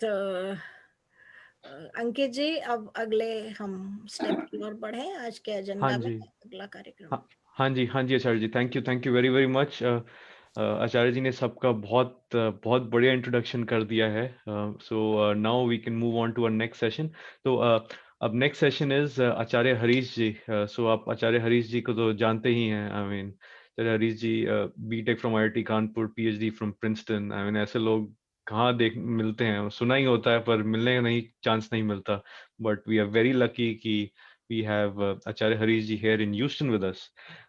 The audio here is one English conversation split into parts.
तो अंकित जी, अब अगले हम स्टेप की ओर बढ़े आज के हाँ एजेंडा में। जी। अगला कार्यक्रम। हाँ हाँ जी Acharya ji, thank you very very much. Acharya ji ने सबका बहुत बढ़िया इंट्रोडक्शन कर दिया है। So now we can move on to our next session. तो अब next session is Acharya Harish ji. So आप आचार्य हरीश जी को तो जानते ही हैं। I mean Acharya Harish ji, BTech from IIT Kanpur, PhD from Princeton. I mean ऐसे लोग कहाँ देख मिलते हैं, सुना ही होता है पर मिलने का नहीं चांस नहीं मिलता। But we are very lucky कि we have Acharya Harish ji here in Houston with us.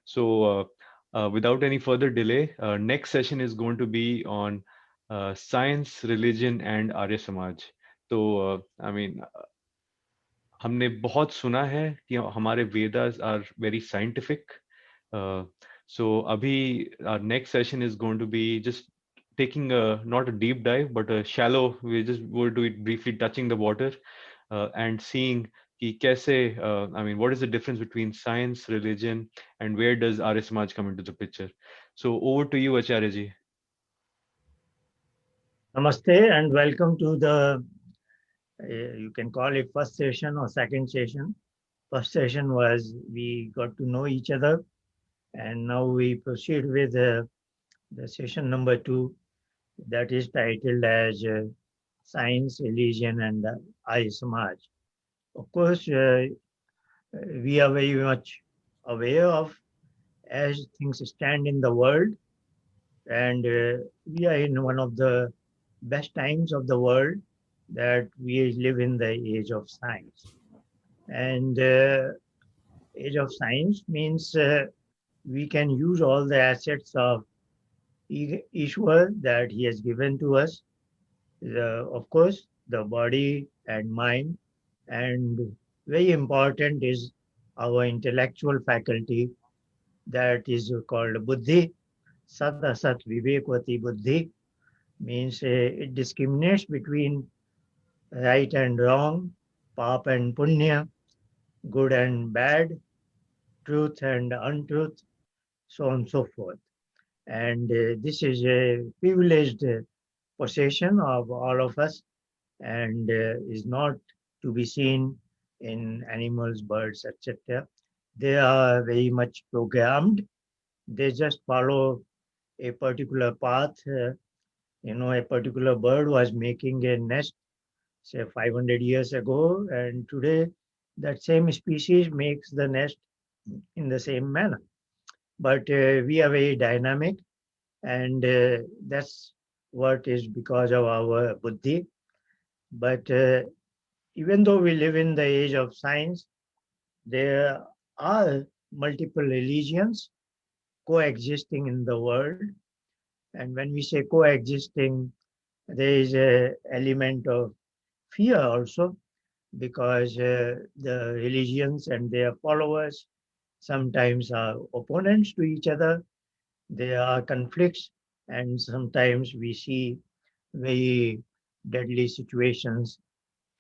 So, without any further delay, next session is going to be on science, religion, and Arya Samaj. तो I mean, हमने बहुत सुना है कि हमारे Vedas are very scientific. सो अभी our next session is going to be just taking a not a deep dive but a shallow, we just will do it briefly touching the water and seeing कि कैसे I mean what is the difference between science, religion, and where does Arya Samaj come into the picture. So over to you Acharya ji. Namaste and welcome to the, you can call it first session or second session. First session was we got to know each other, and now we proceed with the session number two, that is titled as Science, Religion, and Arya Samaj. Of course, we are very much aware of as things stand in the world, and we are in one of the best times of the world, that we live in the age of science. And age of science means we can use all the assets of Ishwar that he has given to us. Of course, the body and mind, and very important is our intellectual faculty, that is called buddhi. Sat asat vivekvati buddhi means it discriminates between right and wrong, pap and punya, good and bad, truth and untruth, so on and so forth. And this is a privileged possession of all of us, and is not to be seen in animals, birds, etc. They are very much programmed. They just follow a particular path. A particular bird was making a nest, say 500 years ago, and today that same species makes the nest in the same manner. But we are very dynamic, and that's what is because of our buddhi. But even though we live in the age of science, there are multiple religions coexisting in the world. And when we say coexisting, there is a element of fear also, because the religions and their followers sometimes are opponents to each other. There are conflicts, and sometimes we see very deadly situations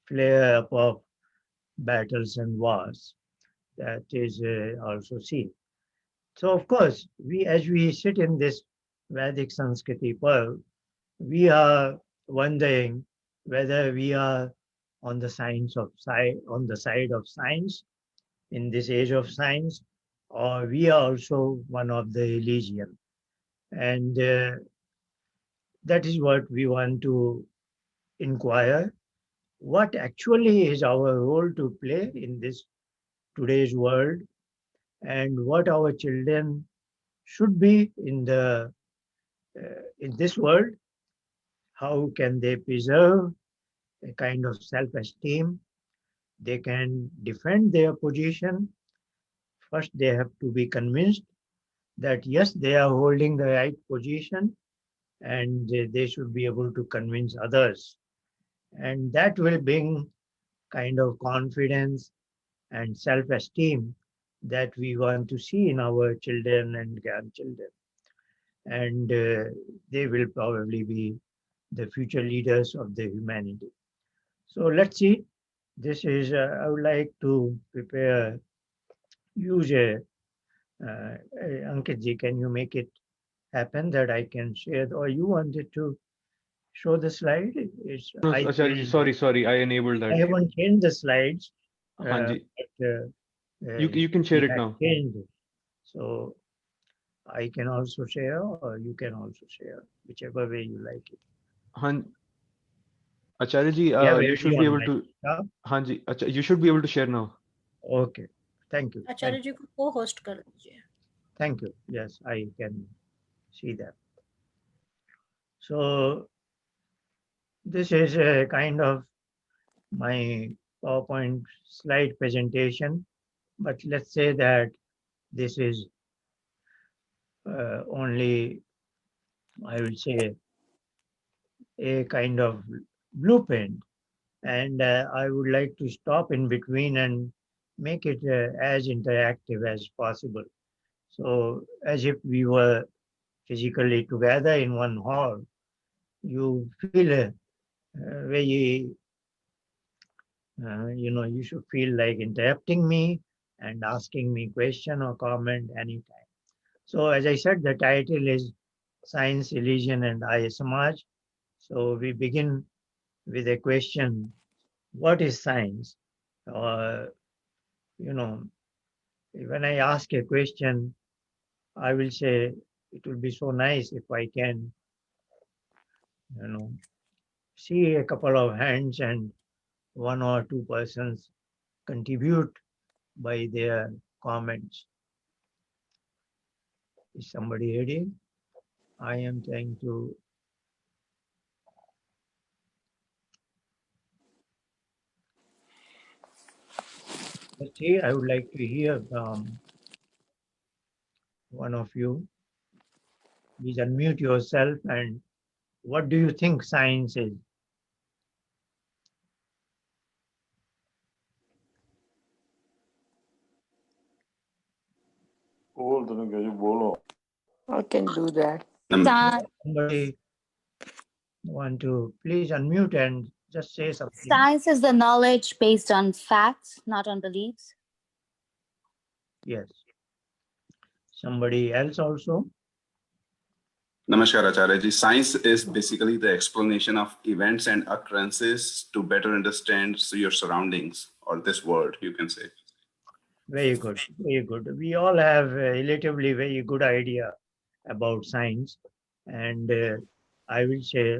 flare up of battles and wars. That is also seen. So, of course, as we sit in this Vedic Sanskriti pearl, we are wondering whether we are on on the side of science in this age of science, or we are also one of the religion. And that is what we want to inquire. What actually is our role to play in this today's world, and what our children should be in this world? How can they preserve a kind of self-esteem? They can defend their position. First, they have to be convinced that yes, they are holding the right position, and they should be able to convince others. And that will bring kind of confidence and self-esteem that we want to see in our children and grandchildren. And they will probably be the future leaders of the humanity. So let's see. This is, I would like to prepare, use Ankit ji, can you make it happen that I can share, or you wanted to show the slide? It's, No, I Acharya ji, think sorry, I enabled I that. haven't changed the slides, हाँ जी, but you can share we it had now. changed it. So I can also share, or you can also share, whichever way you like it. हाँ, Acharya ji, You have you ready should be on able my to. desktop? हाँ जी, अच्छा, you should be able to share now. Okay. Thank you. Acharya Thank ji you. को co-host कर दीजिए. Thank you. Yes, I can see that. So this is a kind of my PowerPoint slide presentation, but let's say that this is only, I will say, a kind of blueprint. And I would like to stop in between and make it as interactive as possible. So as if we were physically together in one hall, you feel very, you should feel like interrupting me and asking me question or comment anytime. So as I said, the title is Science, Religion and Arya Samaj. So we begin with a question, what is science? Or, you know, when I ask a question, I will say it will be so nice if I can, you know, see a couple of hands and one or two persons contribute by their comments. Is somebody ready? I am trying to. Let's see, I would like to hear from one of you. Please unmute yourself and what do you think science is? I can do that. Somebody want to please unmute and just say something. Science is the knowledge based on facts, not on beliefs. Yes. Somebody else also? Namaskar, Acharya ji. Science is basically the explanation of events and occurrences to better understand your surroundings or this world, you can say. Very good, very good. We all have a relatively very good idea about science. And I will say,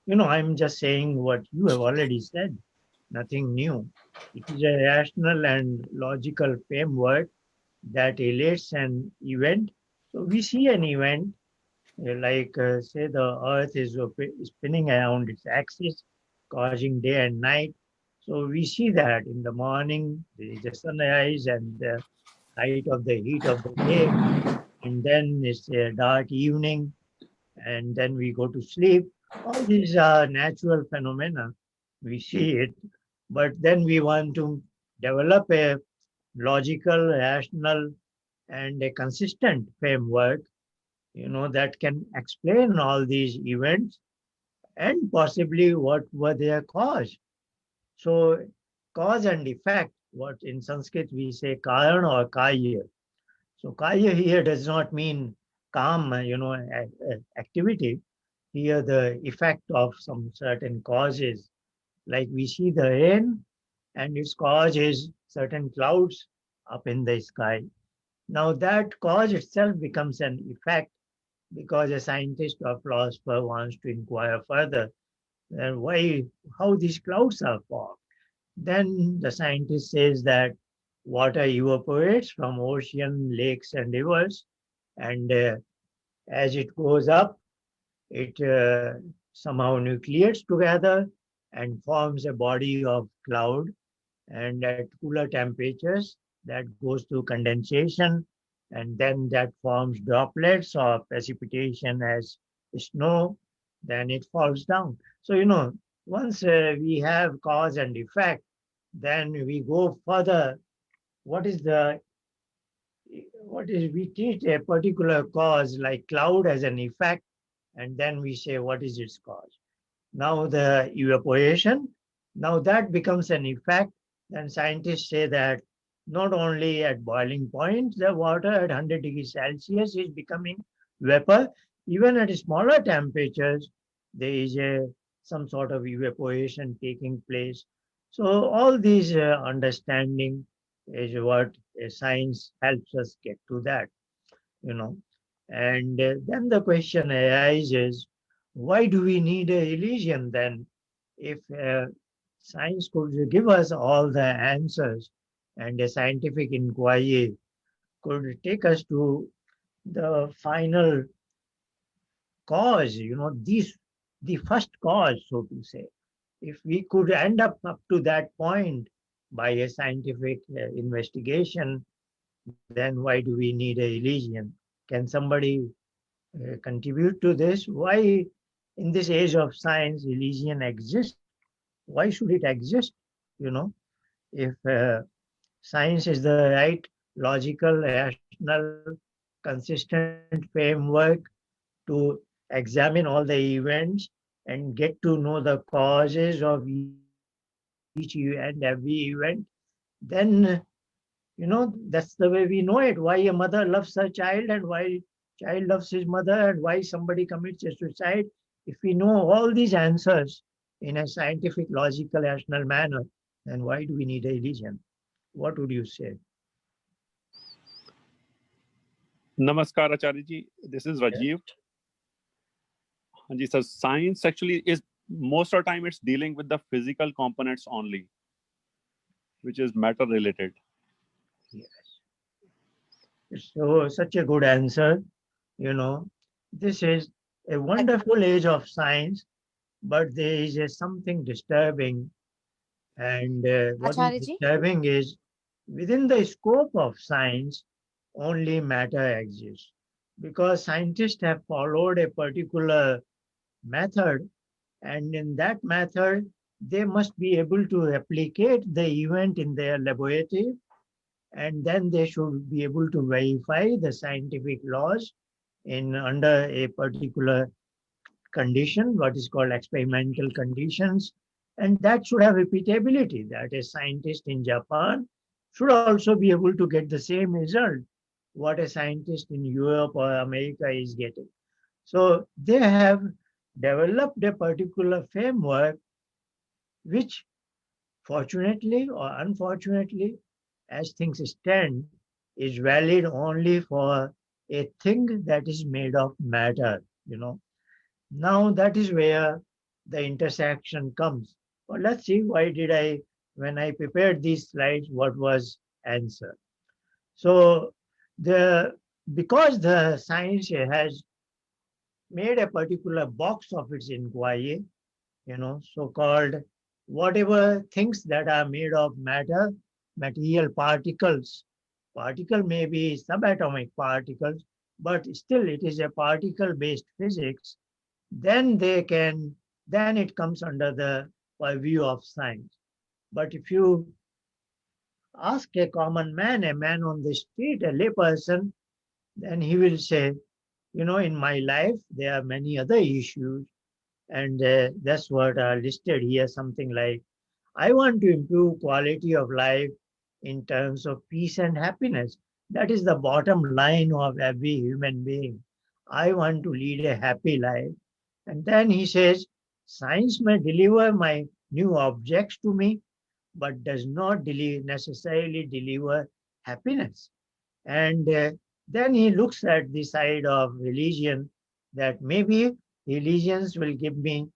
I'm just saying what you have already said, nothing new. It is a rational and logical framework that relates an event. So we see an event like say the earth is spinning around its axis, causing day and night. So we see that in the morning there is a sunrise and the height of the heat of the day, and then it's a dark evening, and then we go to sleep. All these are natural phenomena. We see it, but then we want to develop a logical, rational, and a consistent framework, that can explain all these events and possibly what were their cause. So cause and effect, what in Sanskrit we say karan or karya. So karya here does not mean calm, activity. Here the effect of some certain causes, like we see the rain and its cause is certain clouds up in the sky. Now that cause itself becomes an effect because a scientist or philosopher wants to inquire further and how these clouds are formed. Then the scientist says that water evaporates from ocean, lakes, and rivers, and as it goes up, it somehow nucleates together and forms a body of cloud. And at cooler temperatures, that goes through condensation, and then that forms droplets or precipitation as snow. Then it falls down. So once we have cause and effect, then we go further. What is the what is we treat a particular cause like cloud as an effect, and then we say what is its cause. Now the evaporation, now that becomes an effect. Then scientists say that not only at boiling point the water at 100 degrees Celsius is becoming vapor, even at smaller temperatures there is a some sort of evaporation taking place. So all these understanding is what science helps us get to that, you know. And then the question arises, why do we need a religion then? If science could give us all the answers and a scientific inquiry could take us to the final cause, the first cause, so to say. If we could end up to that point by a scientific investigation, then why do we need a religion? Can somebody contribute to this? Why, in this age of science, religion exists? Why should it exist? You know, if science is the right, logical, rational, consistent framework to examine all the events and get to know the causes of each and every event, then that's the way we know it. Why a mother loves her child and why child loves his mother and why somebody commits a suicide. If we know all these answers in a scientific, logical, rational manner, then why do we need a religion? What would you say? Namaskar, Acharya ji. This is Rajiv. Ji, so science actually is most of the time it's dealing with the physical components only, which is matter related. Yes. So such a good answer. This is a wonderful age of science, but there is something disturbing. And what is Acharya ji? disturbing is within the scope of science, only matter exists. Because scientists have followed a particular method, and in that method, they must be able to replicate the event in their laboratory, and then they should be able to verify the scientific laws in under a particular condition, what is called experimental conditions, and that should have repeatability. That a scientist in Japan should also be able to get the same result what a scientist in Europe or America is getting. So they have developed a particular framework which, fortunately or unfortunately, as things stand, is valid only for a thing that is made of matter. Now that is where the intersection comes. But let's see, when I prepared these slides, what was answer? So because the science has made a particular box of its inquiry, so-called whatever things that are made of matter, material particles. Particle may be subatomic particles, but still it is a particle-based physics. Then it comes under the purview of science. But if you ask a common man, a man on the street, a layperson, then he will say, in my life, there are many other issues. And that's what are listed here, something like, I want to improve quality of life in terms of peace and happiness. That is the bottom line of every human being. I want to lead a happy life. And then he says, science may deliver my new objects to me, but does not necessarily deliver happiness. And then he looks at the side of religion, that maybe religions will give me,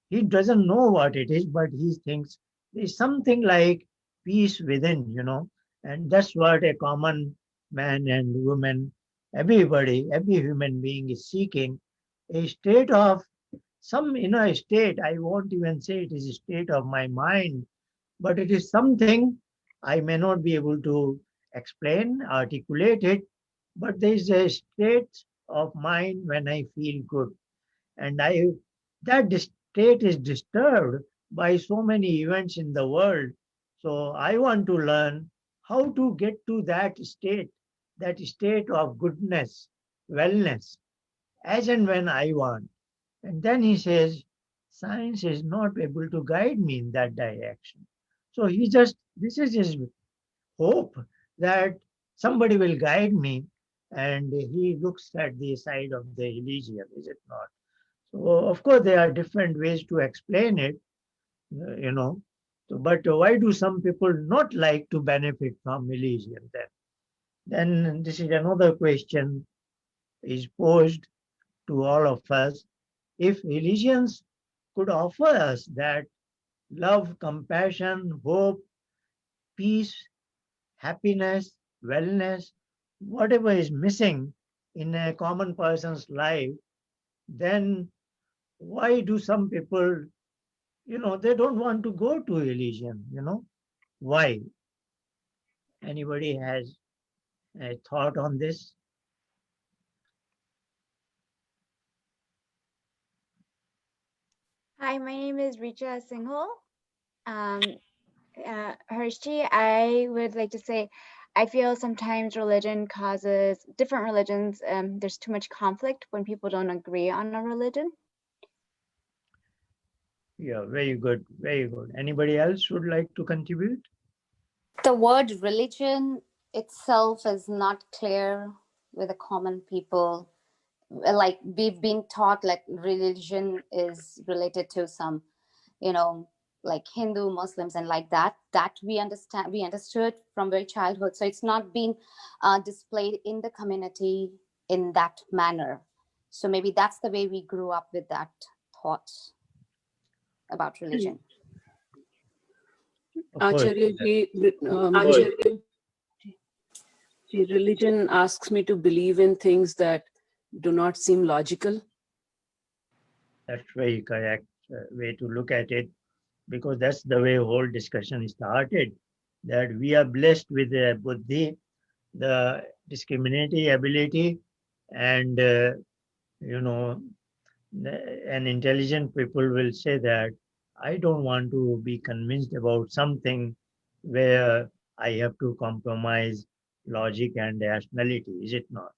he doesn't know what it is, but he thinks there's something like peace within. And that's what a common man and woman, everybody, every human being is seeking, a state of some inner state. I won't even say it is a state of my mind, but it is something I may not be able to explain, articulate it, but there is a state of mind when I feel good. And that state is disturbed by so many events in the world. So I want to learn how to get to that state of goodness, wellness, as and when I want. And then he says, science is not able to guide me in that direction. So this is his hope that somebody will guide me, and he looks at the side of the religion, is it not? So of course there are different ways to explain it, you know. So, but why do some people not like to benefit from religion then? Then this is another question is posed to all of us. If religions could offer us that love, compassion, hope, peace, happiness, wellness, whatever is missing in a common person's life, then why do some people, they don't want to go to religion? Why? Anybody has a thought on this? Hi, my name is Richa Singhal. Harishji, I would like to say, I feel sometimes religion causes different religions. There's too much conflict when people don't agree on a religion. Yeah, very good, very good. Anybody else would like to contribute? The word religion itself is not clear with the common people. Like we've been taught like religion is related to some, like Hindu, Muslims, and like that we understood from very childhood. So it's not been displayed in the community in that manner. So maybe that's the way we grew up with that thought about religion. Acharya ji, religion asks me to believe in things that do not seem logical. That's very correct way to look at it, because that's the way whole discussion started, that we are blessed with the buddhi, the discriminating ability, and an intelligent people will say that I don't want to be convinced about something where I have to compromise logic and rationality, is it not?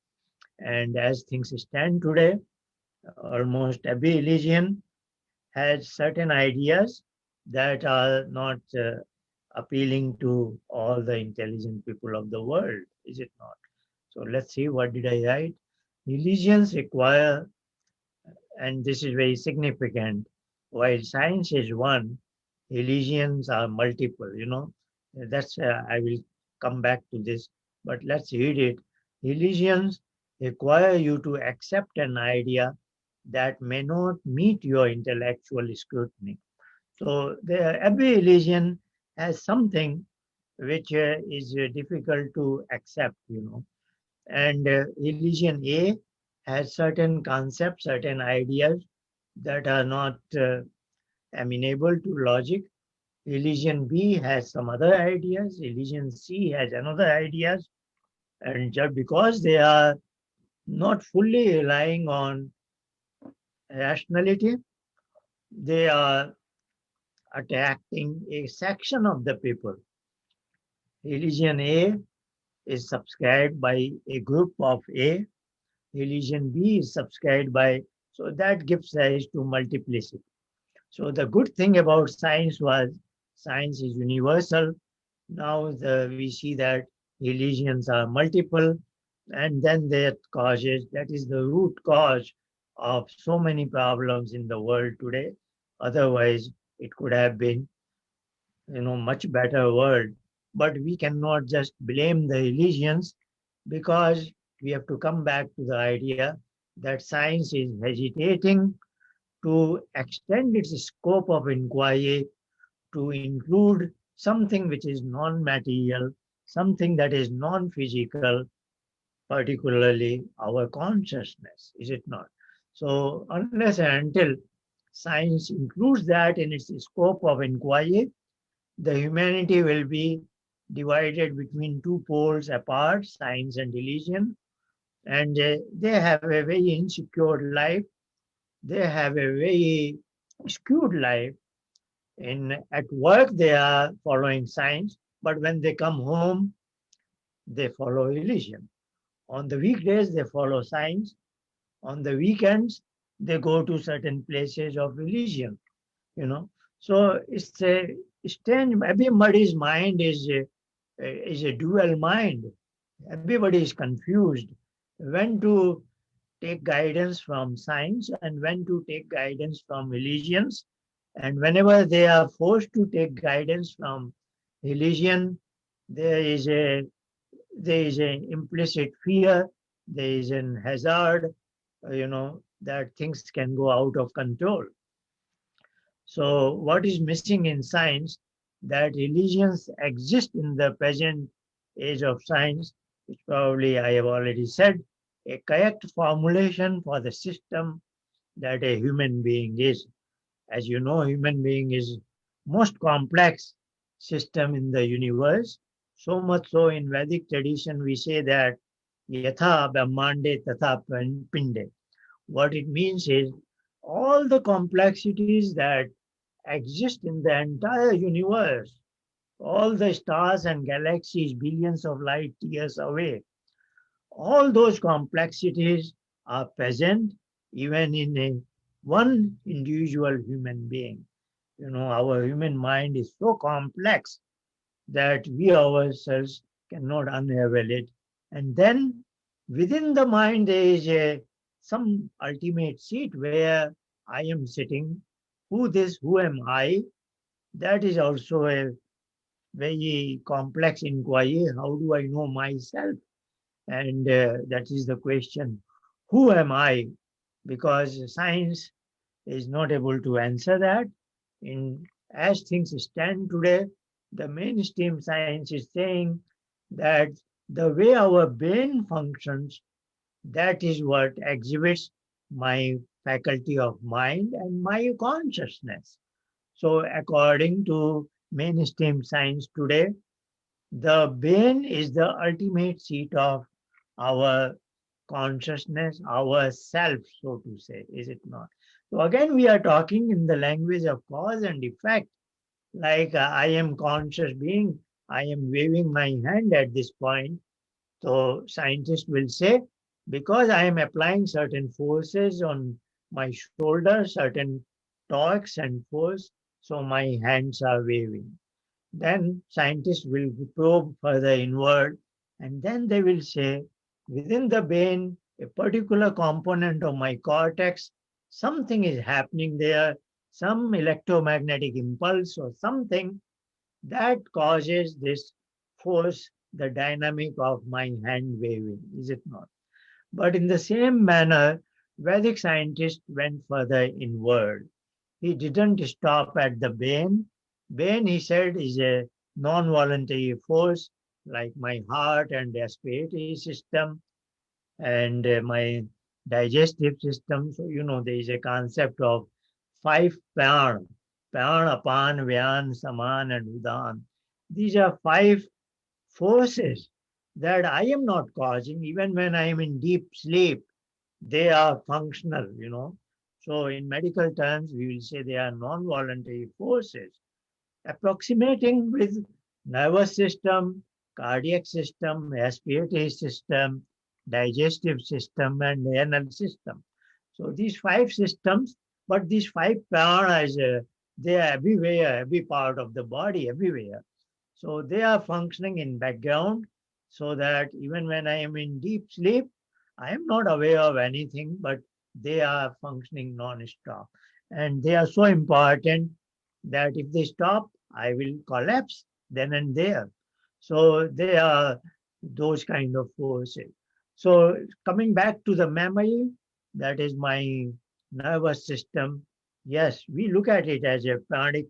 And as things stand today, almost every religion has certain ideas that are not appealing to all the intelligent people of the world, is it not? So let's see, what did I write? Religions require, and this is very significant, while science is one, religions are multiple. That's, I will come back to this, but let's read it. Religions require you to accept an idea that may not meet your intellectual scrutiny. So every religion has something which is difficult to accept. And religion A has certain concepts, certain ideas that are not amenable to logic. Religion B has some other ideas. Religion C has another ideas. And just because they are not fully relying on rationality, they are attacking a section of the people. Religion A is subscribed by a group of A. Religion B is subscribed by, so that gives rise to multiplicity. So the good thing about science was science is universal. Now we see that religions are multiple, and then that is the root cause of so many problems in the world today. Otherwise, it could have been much better world. But we cannot just blame the religions, because we have to come back to the idea that science is hesitating to extend its scope of inquiry to include something which is non-material, something that is non-physical, particularly our consciousness, is it not? So unless and until science includes that in its scope of inquiry, the humanity will be divided between two poles apart, science and religion, and they have a very insecure life. They have a very skewed life. At work, they are following science, but when they come home, they follow religion. On the weekdays, they follow science. On the weekends, they go to certain places of religion. So it's a strange, everybody's mind is a dual mind. Everybody is confused when to take guidance from science and when to take guidance from religions. And whenever they are forced to take guidance from religion, there is a implicit fear, there is an hazard, that things can go out of control. So what is missing in science, that religions exist in the present age of science, which probably I have already said, a correct formulation for the system that a human being is. As you know, human being is most complex system in the universe. So much so in Vedic tradition we say that yatha brahmande tatha pinde. What it means is all the complexities that exist in the entire universe, all the stars and galaxies billions of light years away, all those complexities are present even in one individual human being. Our human mind is so complex that we ourselves cannot unravel it. And then within the mind there is some ultimate seat where I am sitting. Who am I? That is also a very complex inquiry. How do I know myself? And that is the question. Who am I? Because science is not able to answer that. As things stand today, the mainstream science is saying that the way our brain functions, that is what exhibits my faculty of mind and my consciousness. So according to mainstream science today, the brain is the ultimate seat of our consciousness, our self, so to say, is it not? So again, we are talking in the language of cause and effect, like I am conscious being, I am waving my hand at this point. So scientists will say, because I am applying certain forces on my shoulder, certain torques and force, so my hands are waving. Then scientists will probe further inward, and then they will say, within the brain, a particular component of my cortex, something is happening there, some electromagnetic impulse or something that causes this force, the dynamic of my hand waving, is it not? But in the same manner, Vedic scientists went further inward. He didn't stop at the brain. Brain, he said, is a non-voluntary force, like my heart and respiratory system and my digestive system. So, there is a concept of 5 pran, apan, vyan, saman, and udan. These are 5 forces that I am not causing. Even when I am in deep sleep, they are functional. So in medical terms, we will say they are non-voluntary forces approximating with nervous system, cardiac system, respiratory system, digestive system, and renal system. So these 5 systems, but these 5 pranas, they are everywhere, every part of the body, everywhere. So they are functioning in background so that even when I am in deep sleep, I am not aware of anything, but they are functioning non-stop. And they are so important that if they stop, I will collapse then and there. So they are those kind of forces. So coming back to the memory, that is my nervous system. Yes, we look at it as a pranic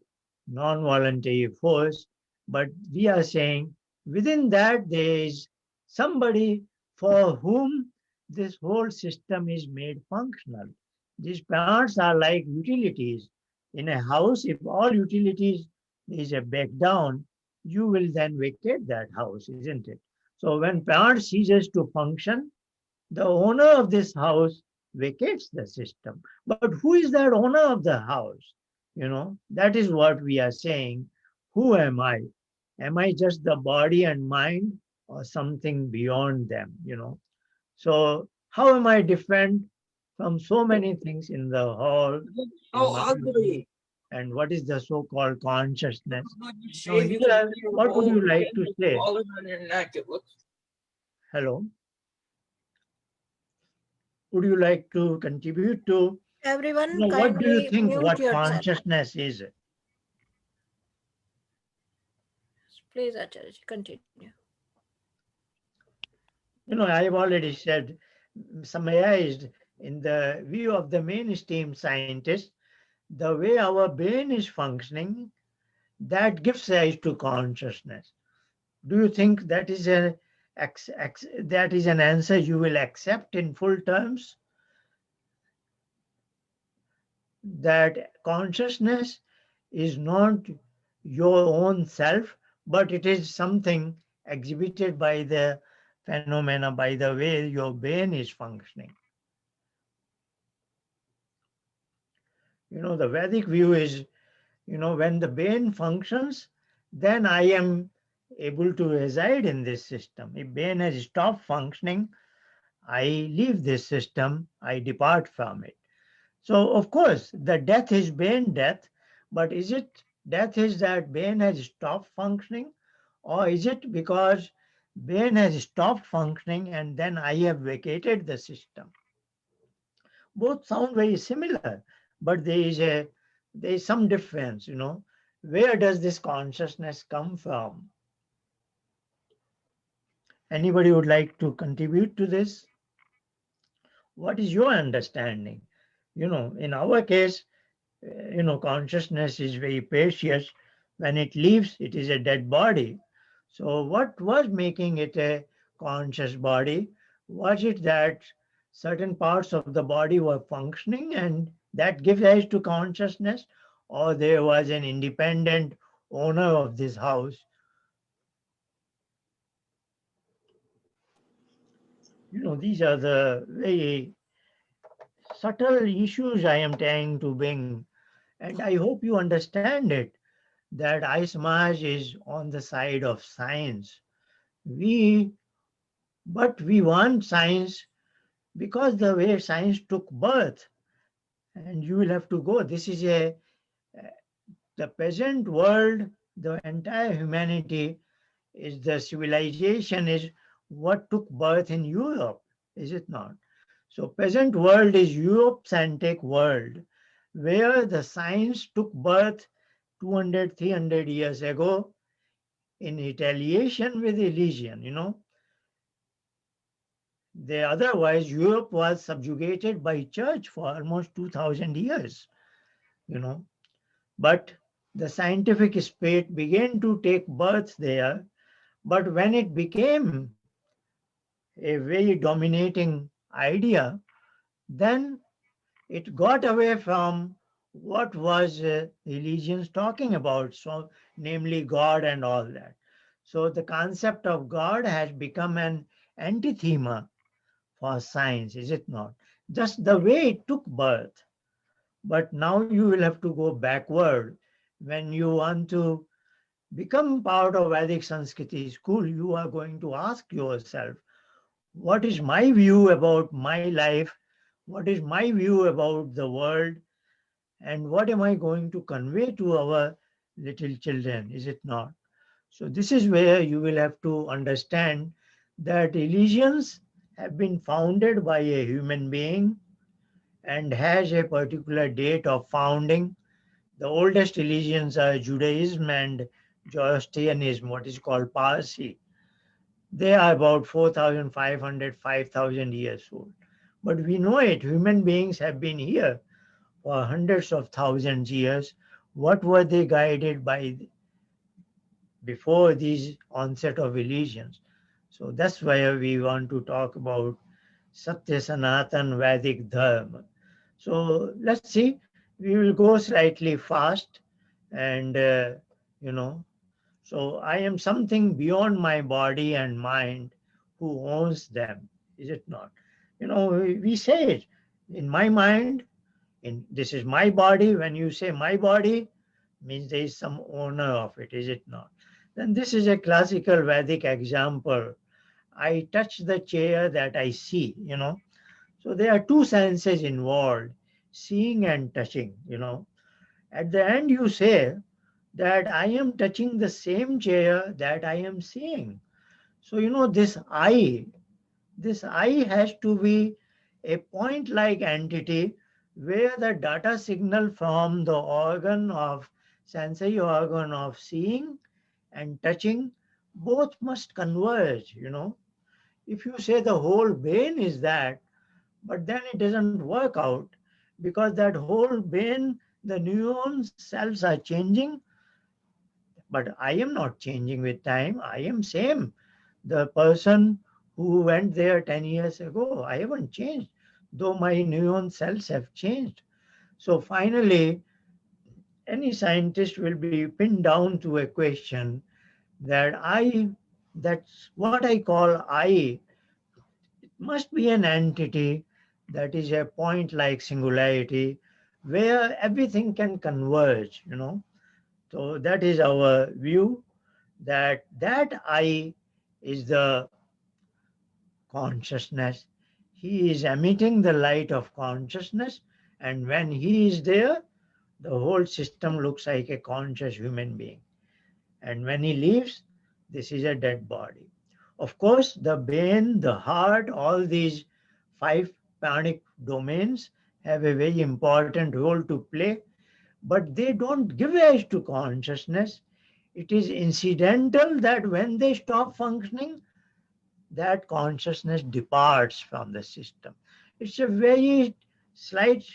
non-voluntary force, but we are saying within that there is somebody for whom this whole system is made functional. These plants are like utilities. In a house, if all utilities is a breakdown, you will then vacate that house, isn't it? So when plant ceases to function, the owner of this house vacates the system. But who is that owner of the house? That is what we are saying. Who am I? Am I just the body and mind or something beyond them? So how am I different from so many things in the whole? And what is the so-called consciousness? Now here, what would you like to say? Hello? would you like to contribute to? Everyone, What do you kindly think mute what yourself. consciousness is? Please, Acharya, continue. I've already said, summarized in the view of the mainstream scientists, the way our brain is functioning, that gives rise to consciousness. Do you think that is that is an answer you will accept in full terms? That consciousness is not your own self, but it is something exhibited by the phenomena, by the way your brain is functioning. The Vedic view is, when the brain functions, then I am able to reside in this system. If brain has stopped functioning, I leave this system, I depart from it. So, of course, the death is brain death, but is it death is that brain has stopped functioning, or is it because brain has stopped functioning and then I have vacated the system? Both sound very similar, but there is some difference. Where does this consciousness come from? Anybody would like to contribute to this? What is your understanding? In our case, consciousness is very precious. When it leaves, it is a dead body. So what was making it a conscious body? Was it that certain parts of the body were functioning and that gives rise to consciousness? Or there was an independent owner of this house? These are the very subtle issues I am trying to bring. And I hope you understand it, that Arya Samaj is on the side of science. But we want science because the way science took birth, and you will have to go. This is the present world, the entire humanity is the civilization is what took birth in Europe, is it not? So present world is Europe-centric world, where the science took birth 200, 300 years ago in retaliation with religion. Otherwise, Europe was subjugated by church for almost 2000 years, But the scientific spirit began to take birth there. But when it became a very dominating idea, then it got away from what was religions talking about, so namely God and all that. So the concept of God has become an antithema for science, is it not? Just the way it took birth. But now you will have to go backward. When you want to become part of Vedic Sanskriti school, you are going to ask yourself, what is my view about my life? What is my view about the world? And what am I going to convey to our little children, is it not? So this is where you will have to understand that religions have been founded by a human being and has a particular date of founding. The oldest religions are Judaism and Zoroastrianism, what is called Parsi. They are about 4,500, 5,000 years old. But we know it, human beings have been here for hundreds of thousands of years. What were they guided by before these onset of religions? So that's why we want to talk about Satya Sanatan Vedic Dharma. So let's see, we will go slightly fast and, so I am something beyond my body and mind who owns them, is it not? We say it, in my mind, this is my body. When you say my body, means there is some owner of it, is it not? Then this is a classical Vedic example. I touch the chair that I see, So there are two senses involved, seeing and touching, At the end you say that I am touching the same chair that I am seeing. So, this I has to be a point-like entity where the data signal from the sensory organ of seeing and touching both must converge, If you say the whole brain is that, but then it doesn't work out because that whole brain, the neuron cells are changing, but I am not changing with time. I am same. The person who went there 10 years ago, I haven't changed, though my neuron cells have changed. So finally, any scientist will be pinned down to a question that that's what I call I. It must be an entity that is a point like singularity where everything can converge, So that is our view that I is the consciousness. He is emitting the light of consciousness, and when he is there, the whole system looks like a conscious human being. And when he leaves, this is a dead body. Of course, the brain, the heart, all these five pranic domains have a very important role to play, but they don't give rise to consciousness. It is incidental that when they stop functioning, that consciousness departs from the system. It's a very slight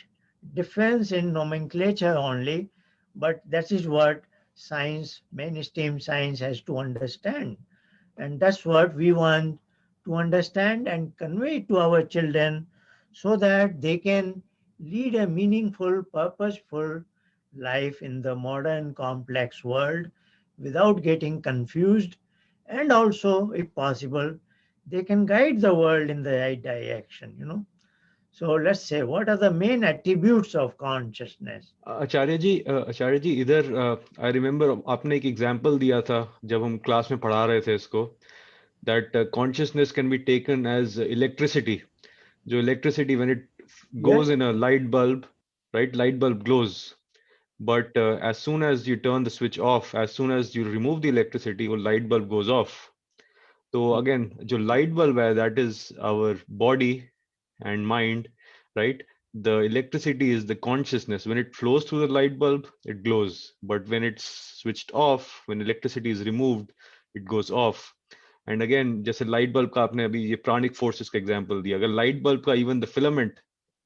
difference in nomenclature only, but that is what science, mainstream science has to understand. And that's what we want to understand and convey to our children so that they can lead a meaningful, purposeful life in the modern complex world without getting confused. And also, if possible, they can guide the world in the right direction. So let's say, what are the main attributes of consciousness? आचार्य जी इधर I remember आपने एक example दिया था जब हम class में पढ़ा रहे थे इसको that consciousness can be taken as electricity. जो electricity when it goes in a light bulb, right? Light bulb glows. But as soon as you turn the switch off, as soon as you remove the electricity, वो light bulb goes off. So again, जो light bulb है, that is our body and mind, right? The electricity is the consciousness. When it flows through the light bulb, it glows. But when it's switched off, when electricity is removed, it goes off. And again जैसे light bulb का आपने अभी ये प्राणिक forces का example दिया, अगर light bulb का even the filament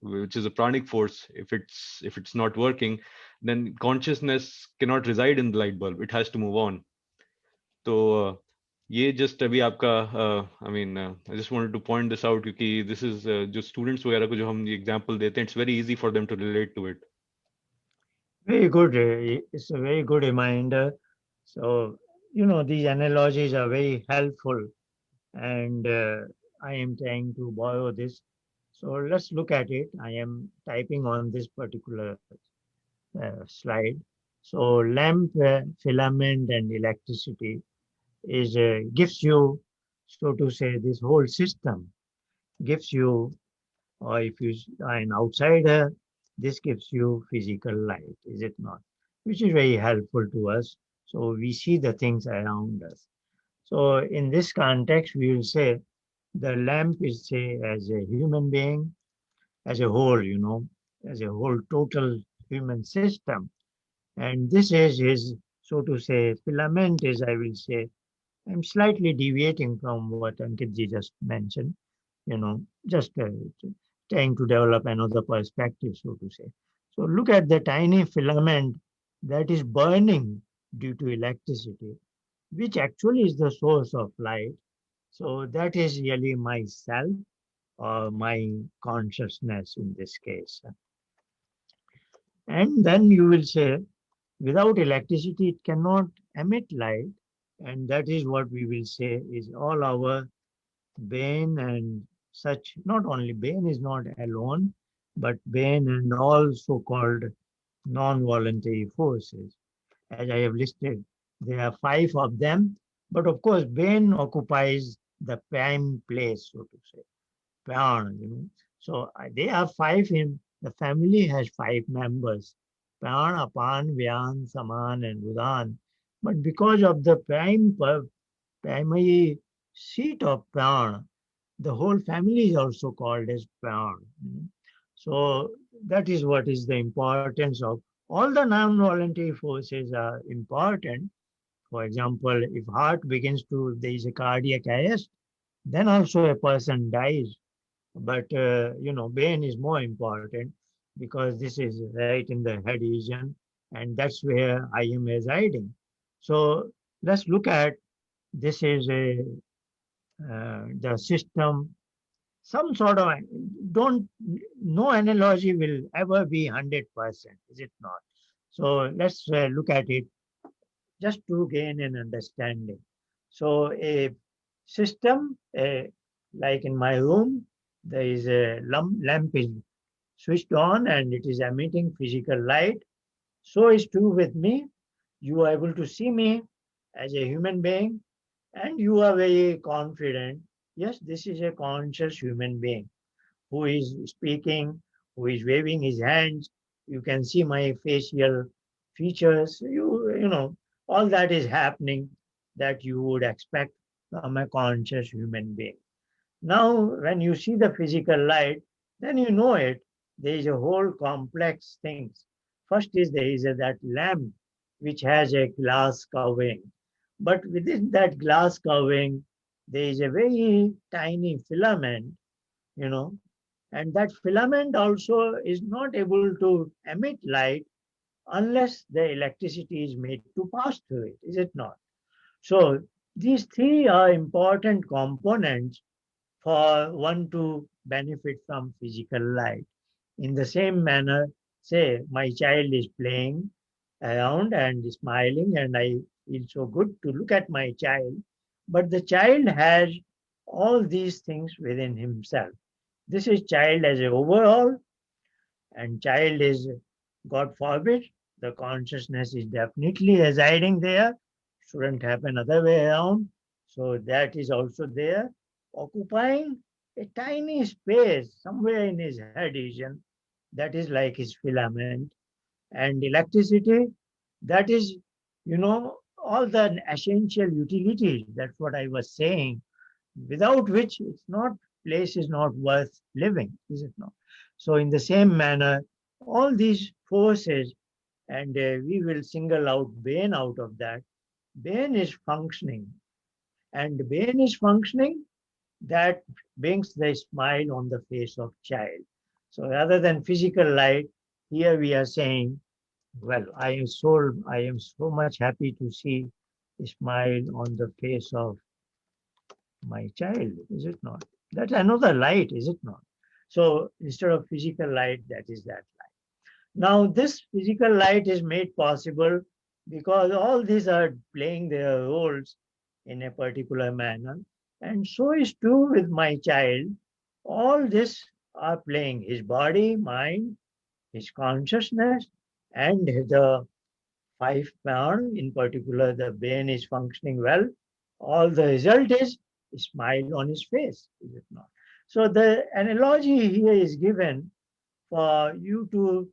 which is a pranic force, if it's not working, then consciousness cannot reside in the light bulb, it has to move on. तो ये जस्ट अभी आपका I mean I just wanted to point this out क्योंकि this is जो students वगैरह को जो हम ये एग्जांपल देते हैं, it's very easy for them to relate to it. Very good. It's a very good reminder. So, these analogies are very helpful, and I am trying to borrow this. So let's look at it. I am typing on this particular slide. So lamp, filament, and electricity gives you, so to say, this whole system gives you, or if you are an outsider, this gives you physical light, is it not? Which is very helpful to us. So we see the things around us. So in this context, we will say the lamp is, say, as a human being, as a whole, as a whole total human system. And this is, so to say, filament is, I will say, I'm slightly deviating from what Ankitji just mentioned, just trying to develop another perspective, so to say. So look at the tiny filament that is burning due to electricity, which actually is the source of light. So that is really myself or my consciousness in this case. And then you will say, without electricity, it cannot emit light. And that is what we will say is all our brain and such. Not only brain is not alone, but brain and all so-called non-voluntary forces. As I have listed, there are 5 of them. But of course, brain occupies the prime place, so to say. Pran, So they are 5 in the family has 5 members. Pran, Apan, Vyan, Saman, and Udan. But because of the primary seat of Pran, the whole family is also called as Pran. So that is what is the importance of all the non-voluntary forces are important. For example, if heart begins to, there is a cardiac arrest, then also a person dies. But brain is more important because this is right in the head region, and that's where I am residing. So let's look at this is a the system, some sort of don't no analogy will ever be 100%, is it not? So let's look at it just to gain an understanding. So a system, like in my room, there is a lamp is switched on and it is emitting physical light. So is true with me. You are able to see me as a human being and you are very confident. Yes, this is a conscious human being who is speaking, who is waving his hands. You can see my facial features. All that is happening that you would expect from a conscious human being. Now, when you see the physical light, then you know it. There is a whole complex things. First is there is that lamp which has a glass covering. But within that glass covering, there is a very tiny filament, you know, and that filament also is not able to emit light unless the electricity is made to pass through it, is it not? So these three are important components for one to benefit from physical light. In the same manner, say my child is playing around and smiling, and I feel so good to look at my child, but the child has all these things within himself. This is child as a overall, and child is, God forbid, the consciousness is definitely residing there. Shouldn't happen other way around. So that is also there, occupying a tiny space somewhere in his head region. That is like his filament. And electricity, that is, all the essential utilities. That's what I was saying, without which it's not, place is not worth living, is it not? So in the same manner, all these forces, and we will single out brain out of that. Brain is functioning, and brain is functioning, that brings the smile on the face of child. So rather than physical light, here we are saying, well, I am so much happy to see a smile on the face of my child, is it not? That's another light, is it not? So instead of physical light, that is that light. Now, this physical light is made possible because all these are playing their roles in a particular manner. And so is true with my child. All this are playing his body, mind, his consciousness, and the five pound, in particular, the brain is functioning well. All the result is a smile on his face, is it not? So the analogy here is given for you to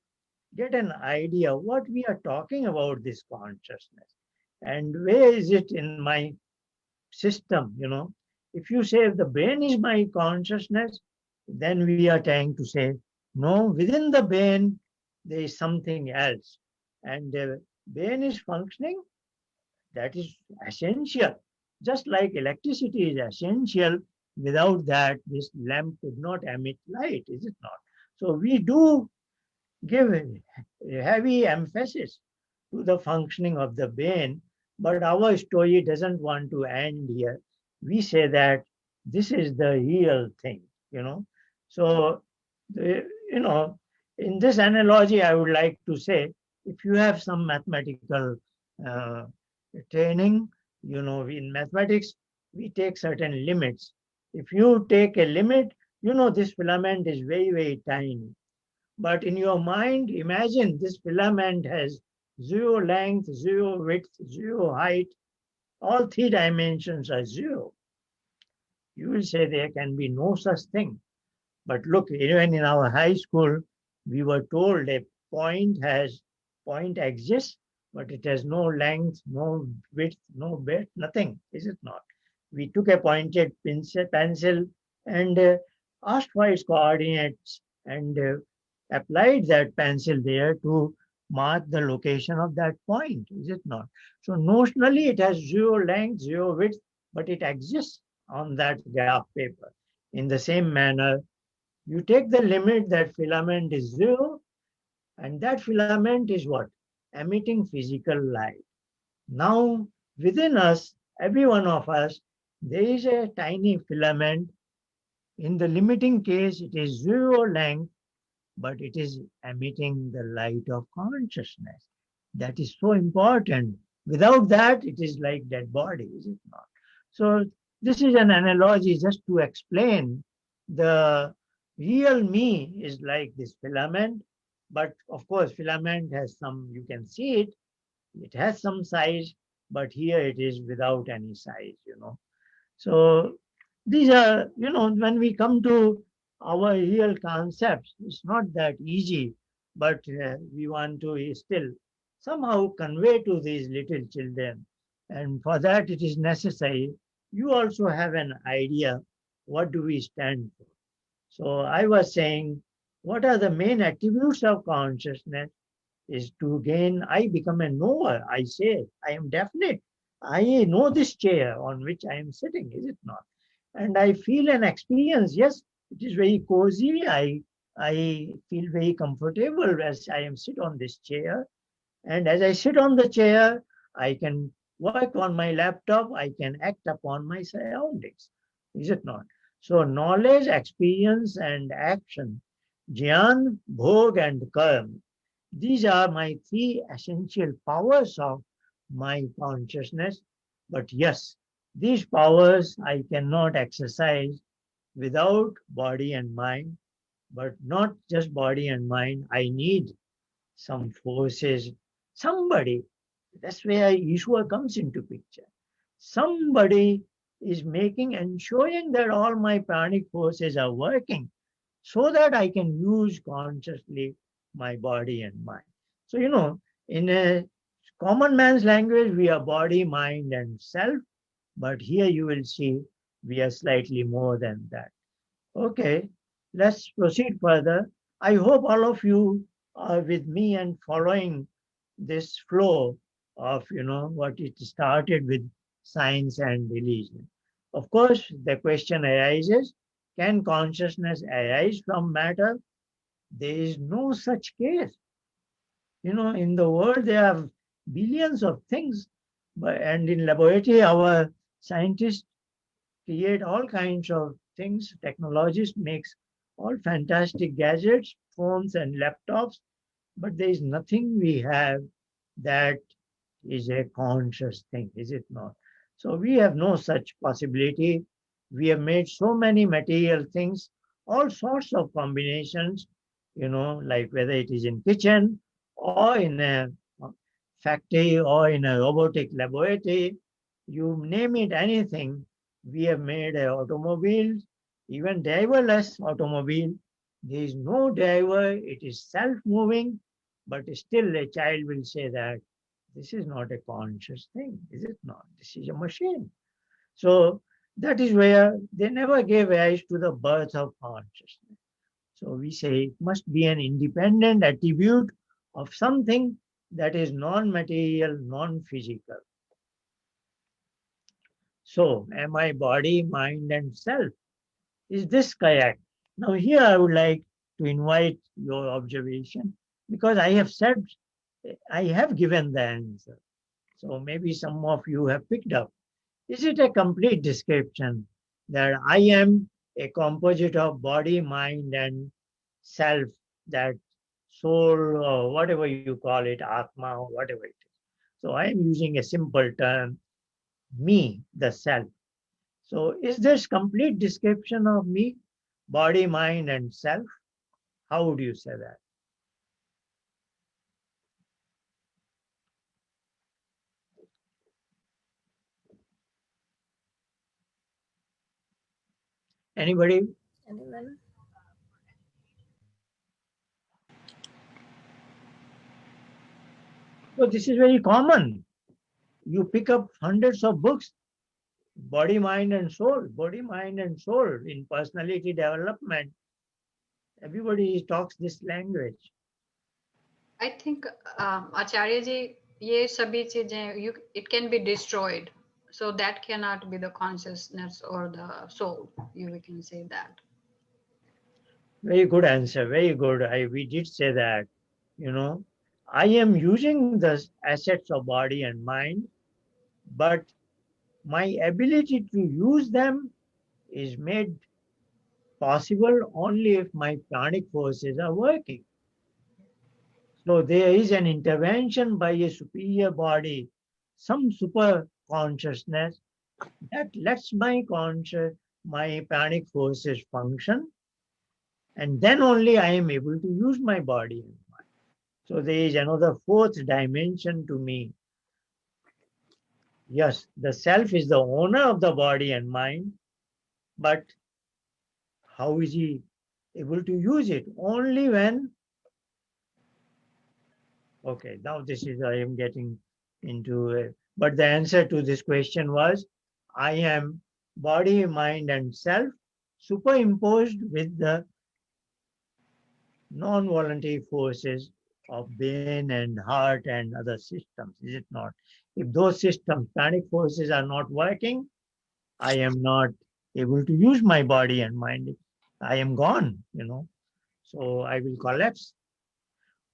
get an idea what we are talking about, this consciousness, and where is it in my system. If you say the brain is my consciousness, then we are trying to say no, within the brain there is something else, and the brain is functioning, that is essential. Just like electricity is essential, without that this lamp could not emit light, is it not? So we do give a heavy emphasis to the functioning of the brain, but our story doesn't want to end here. We say that this is the real thing. So, in this analogy, I would like to say, if you have some mathematical uh, training, in mathematics, we take certain limits. If you take a limit, this filament is very, very tiny. But in your mind, imagine this filament has zero length, zero width, zero height. All three dimensions are zero. You will say there can be no such thing. But look, even in our high school, we were told a point exists, but it has no length, no width, no breadth, nothing, is it not? We took a pointed pencil and asked for its coordinates and applied that pencil there to mark the location of that point, is it not? So notionally it has zero length, zero width, but it exists on that graph paper. In the same manner, you take the limit that filament is zero, and that filament is what? Emitting physical light. Now, within us, every one of us, there is a tiny filament. In the limiting case, it is zero length, but it is emitting the light of consciousness. That is so important. Without that, it is like dead body, is it not? So this is an analogy just to explain the real me is like this filament, but of course, filament has some, you can see it, it has some size, but here it is without any size. So these are, when we come to our real concepts, it's not that easy, but we want to still somehow convey to these little children. And for that, it is necessary you also have an idea what do we stand for. So I was saying, what are the main attributes of consciousness? Is to gain, I become a knower. I say, I am definite. I know this chair on which I am sitting, is it not? And I feel an experience. Yes, it is very cozy. I feel very comfortable as I am sit on this chair. And as I sit on the chair, I can work on my laptop. I can act upon my surroundings, is it not? So knowledge, experience, and action, jnana, bhog, and karma, these are my three essential powers of my consciousness. But yes, these powers I cannot exercise without body and mind, but not just body and mind. I need some forces, somebody. That's where Ishwar comes into picture. Somebody is making, ensuring that all my pranic forces are working so that I can use consciously my body and mind. So, in a common man's language, we are body, mind, and self, but here you will see we are slightly more than that. Okay, let's proceed further. I hope all of you are with me and following this flow of, what it started with science and religion. Of course, the question arises, can consciousness arise from matter? There is no such case. In the world, there are billions of things, and in laboratory, our scientists create all kinds of things. Technologists makes all fantastic gadgets, phones and laptops, but there is nothing we have that is a conscious thing, is it not? So we have no such possibility. We have made so many material things, all sorts of combinations, like whether it is in kitchen or in a factory or in a robotic laboratory, you name it, anything. We have made automobiles, even driverless automobile. There is no driver, it is self-moving, but still a child will say that this is not a conscious thing, is it not? This is a machine. So that is where they never gave rise to the birth of consciousness. So we say it must be an independent attribute of something that is non-material, non-physical. So am I body, mind, and self? Is this correct? Now here I would like to invite your observation because I have said, I have given the answer. So maybe some of you have picked up. Is it a complete description that I am a composite of body, mind, and self, that soul, or whatever you call it, Atma, or whatever it is? So I am using a simple term, me, the self. So is this complete description of me, body, mind, and self? How would you say that? Anybody? Anyone? So this is very common. You pick up hundreds of books. Body, mind, and soul. Body, mind, and soul in personality development. Everybody talks this language. I think Acharya ji, ये सभी चीजें it can be destroyed, so that cannot be the consciousness or the soul. We can say that. Very good answer. Very good. We did say that. I am using the assets of body and mind, but my ability to use them is made possible only if my pranic forces are working. So there is an intervention by a superior body, some super consciousness that lets my pranic forces function, and then only I am able to use my body and mind. So there is another fourth dimension to me. Yes, the self is the owner of the body and mind, but how is he able to use it? Only when, okay, now I am getting into, but the answer to this question was, I am body, mind, and self superimposed with the non-voluntary forces of brain and heart and other systems, is it not? If those systems, pranic forces are not working, I am not able to use my body and mind. I am gone, so I will collapse.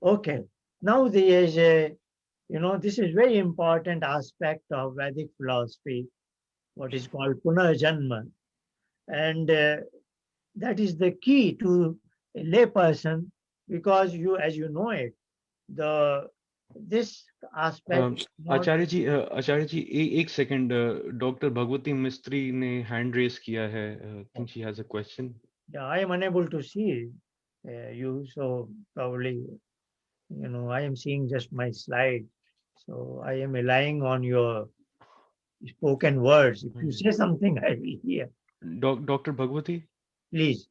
Okay, now there is this is very important aspect of Vedic philosophy, what is called Punarjanma. And that is the key to a layperson, because as you know it, this aspect. आचार्य जी एक second doctor Bhagwati मिस्त्री ने hand raise किया है I think she has a question Yeah, I am unable to see you, so probably I am seeing just my slide, so I am relying on your spoken words. If you say something, I will hear. Doctor Bhagwati Please.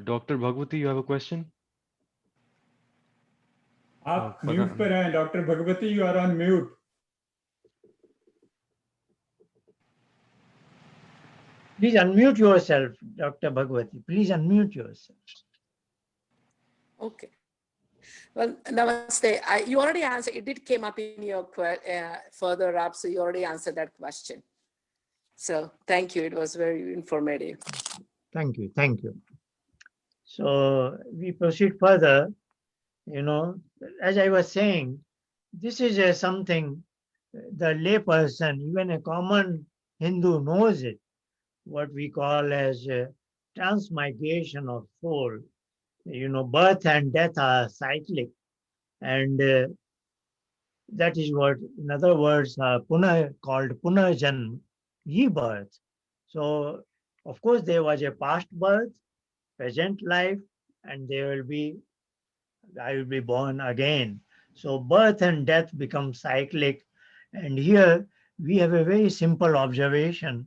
Doctor Bhagwati you have a question आप mute पर हैं doctor Bhagwati, you are on mute. Please unmute yourself, Dr. Bhagwati. Please unmute yourself. Okay. Well, namaste. You already answered. It did came up in your further up, so you already answered that question. So thank you. It was very informative. Thank you. Thank you. So we proceed further. As I was saying, this is something the layperson, even a common Hindu, knows it. What we call as transmigration of soul. Birth and death are cyclic, and that is what, in other words, called punarjanma, rebirth. So, of course, there was a past birth, present life, and I will be born again. So birth and death become cyclic. And here we have a very simple observation.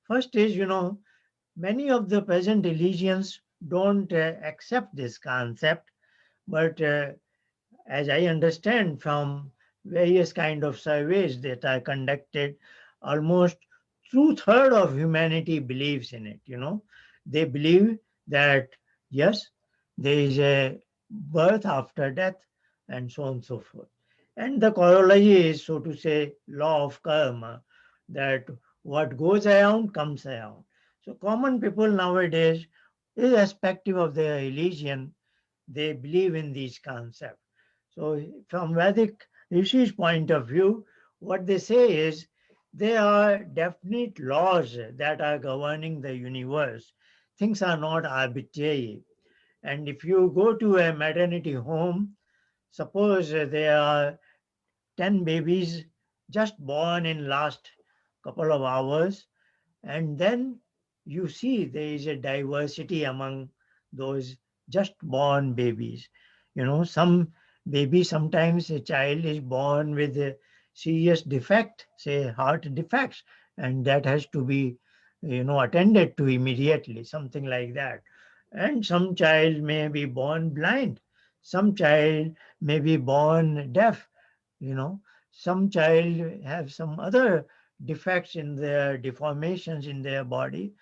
First is, many of the present religions don't accept this concept, but as I understand from various kind of surveys that are conducted, almost 2/3 of humanity believes in it. They believe that yes, there is a birth after death, and so on and so forth. And the corollary is, so to say, law of karma, that what goes around comes around. So common people nowadays, irrespective of their religion, they believe in these concepts. So from Vedic Rishi's point of view, what they say is there are definite laws that are governing the universe. Things are not arbitrary. And if you go to a maternity home, suppose there are 10 babies just born in last couple of hours, and then you see there is a diversity among those just born babies. Some baby, sometimes a child is born with a serious defect, say heart defects, and that has to be attended to immediately, something like that. And some child may be born blind. Some child may be born deaf, you know. Some child have some other defects in their deformations in their body.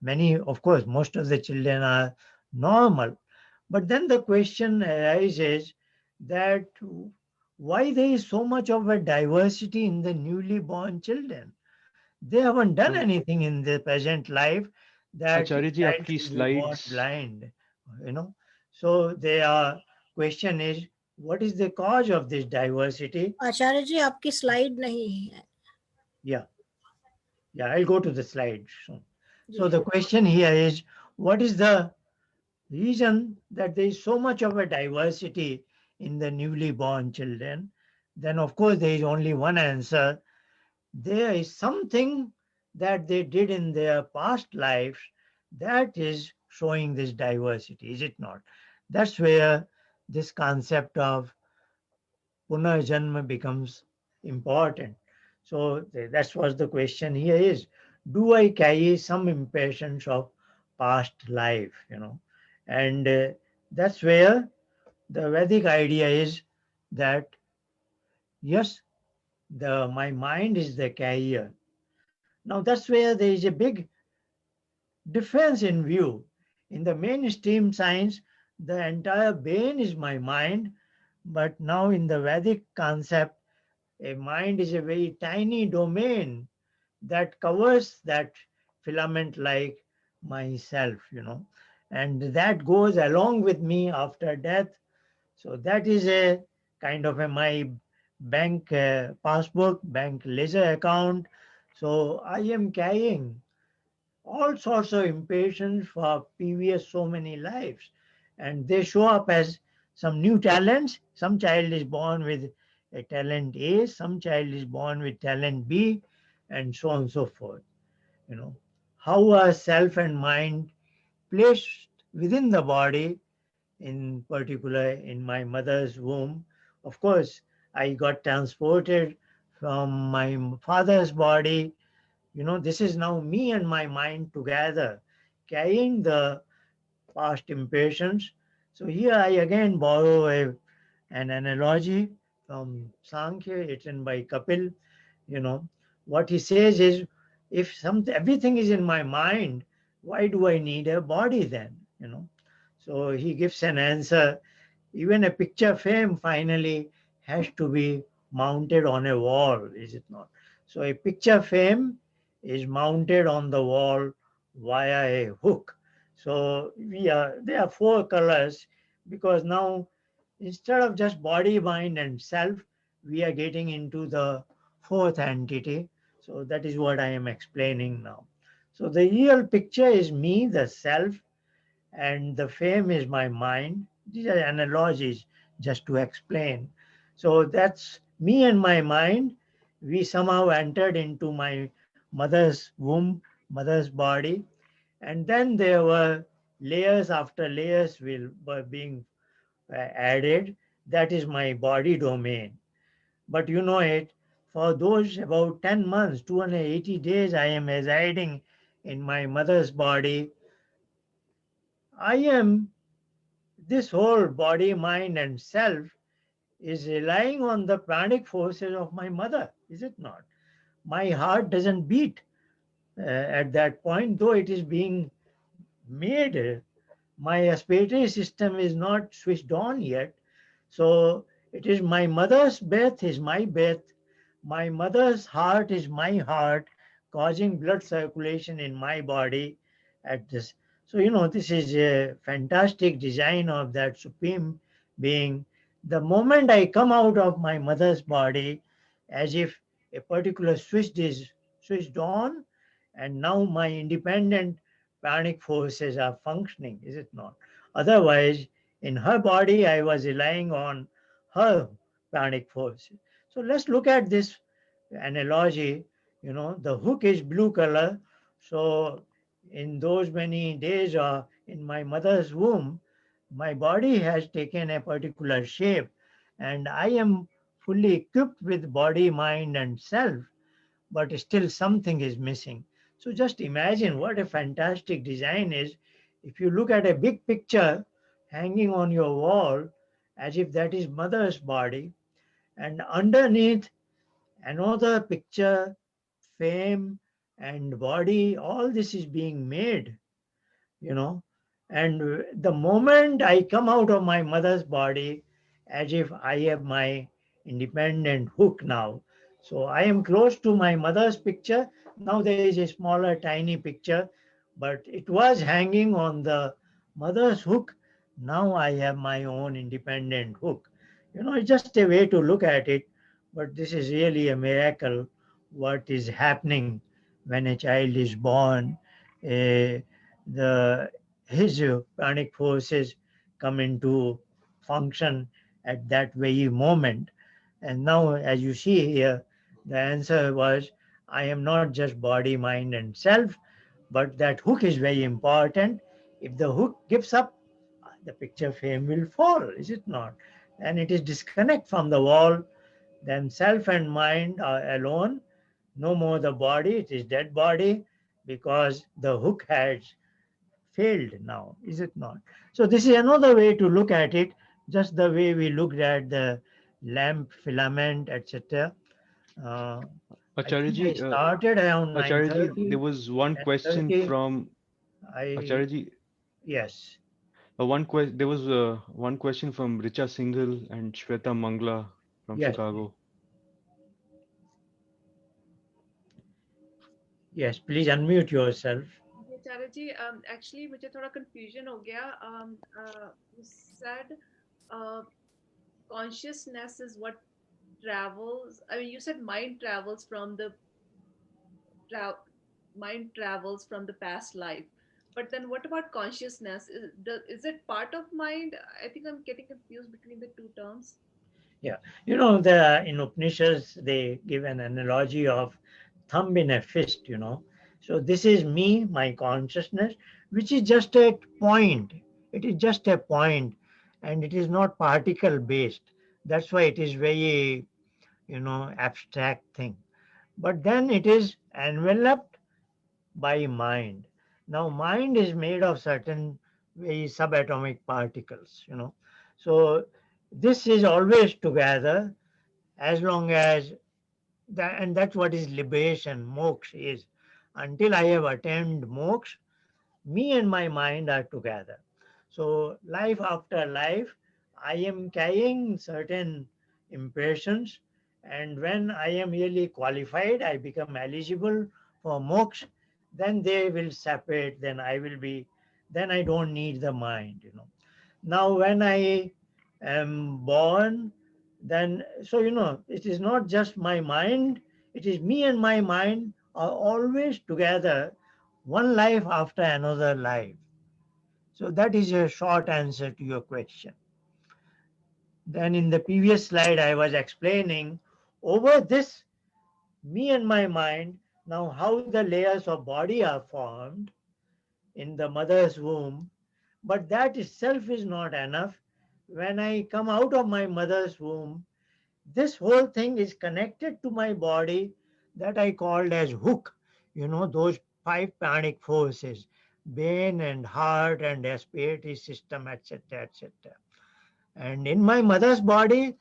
Many, of course, most of the children are normal. But then the question arises that why there is so much of a diversity in the newly born children? They haven't done anything in their present life that Acharya ji, child आपकी should be born slides. blind, you know. So their question is, what is the cause of this diversity? आचार्य जी आपकी slide नहीं है. Yeah, I'll go to the slide soon. So जी. the question here is, what is the reason that there is so much of a diversity in the newly born children? Then of course there is only one answer. There is something that they did in their past lives that is showing this diversity, is it not? That's where this concept of punarjanma becomes important. So that's what the question here is. Do I carry some impressions of past life, you know? And that's where the Vedic idea is that, yes, my mind is the carrier. Now that's where there is a big difference in view. In the mainstream science, the entire brain is my mind, but now in the Vedic concept, a mind is a very tiny domain that covers that filament like myself, you know, and that goes along with me after death. So that is a kind of my bank passbook, bank ledger account. So I am carrying all sorts of impatience for previous so many lives, and they show up as some new talents. Some child is born with a talent A, some child is born with talent B, and so on and so forth. You know, how are self and mind placed within the body, in particular in my mother's womb? Of course, I got transported from my father's body. You know, this is now me and my mind together, carrying the past impressions. So here I again borrow an analogy from Sankhya, written by Kapil. You know, what he says is, if everything is in my mind, why do I need a body then? You know, so he gives an answer. Even a picture frame finally has to be mounted on a wall, is it not? So a picture frame is mounted on the wall via a hook. So there are four colors, because now instead of just body, mind, and self, we are getting into the fourth entity. So that is what I am explaining now. So the real picture is me, the self, and the fame is my mind. These are analogies just to explain. So that's me and my mind. We somehow entered into my mother's womb, mother's body, and then there were layers after layers were being added. That is my body domain. But you know it, for those about 10 months, 280 days, I am residing in my mother's body. I am This whole body, mind, and self is relying on the pranic forces of my mother, is it not? My heart doesn't beat at that point, though it is being made. My respiratory system is not switched on yet. So it is my mother's breath is my breath. My mother's heart is my heart, causing blood circulation in my body at this. So, you know, this is a fantastic design of that supreme being. The moment I come out of my mother's body, as if a particular switch is switched on, and now my independent pranic forces are functioning, is it not? Otherwise, in her body, I was relying on her pranic forces. So let's look at this analogy. You know, the hook is blue color. So in those many days in my mother's womb, my body has taken a particular shape, and I am fully equipped with body, mind, and self, but still something is missing. So just imagine what a fantastic design is. If you look at a big picture hanging on your wall, as if that is mother's body, and underneath another picture, fame and body, all this is being made, you know. And the moment I come out of my mother's body, as if I have my independent hook now. So I am close to my mother's picture. Now there is a smaller, tiny picture, but it was hanging on the mother's hook. Now I have my own independent hook. You know, it's just a way to look at it, but this is really a miracle what is happening when a child is born. The his pranic forces come into function at that very moment. And now, as you see here, the answer was, I am not just body, mind, and self, but that hook is very important. If the hook gives up, the picture frame will fall, is it not? And it is disconnect from the wall, then self and mind are alone. No more the body, it is dead body, because the hook has failed now, is it not? So this is another way to look at it, just the way we looked at the lamp filament, etc. I think I Acharyaji, started around Acharyaji, there 9:30, was one question 10:30. from I, Acharyaji. yes, There was one question from Richa Singhal and Shweta Mangla from yes, Chicago. yes, please unmute yourself. Acharya ji actually मुझे थोड़ा confusion हो गया you said consciousness is what travels. I mean, you said mind travels from the mind travels from the past life, but then what about consciousness? Is it part of mind? I think I'm getting confused between the two terms. Yeah, in Upanishads, they give an analogy of thumb in a fist, So this is me, my consciousness, which is just a point. It is just a point, and it is not particle based. That's why it is very, abstract thing. But then it is enveloped by mind. Now, mind is made of certain very subatomic particles. So this is always together as long as that, and that's what is liberation, moksha is. Until I have attained moksha, me and my mind are together. So life after life, I am carrying certain impressions, and when I am really qualified, I become eligible for moksha, then they will separate, then I don't need the mind. Now when I am born, then, so it is not just my mind, it is me and my mind are always together, one life after another life. So that is a short answer to your question. Then in the previous slide, I was explaining over this me and my mind, now how the layers of body are formed in the mother's womb. But that itself is not enough. When I come out of my mother's womb, this whole thing is connected to my body that I called as hook. Those five pranic forces, brain and heart and respiratory system, etc., etc. And in my mother's body,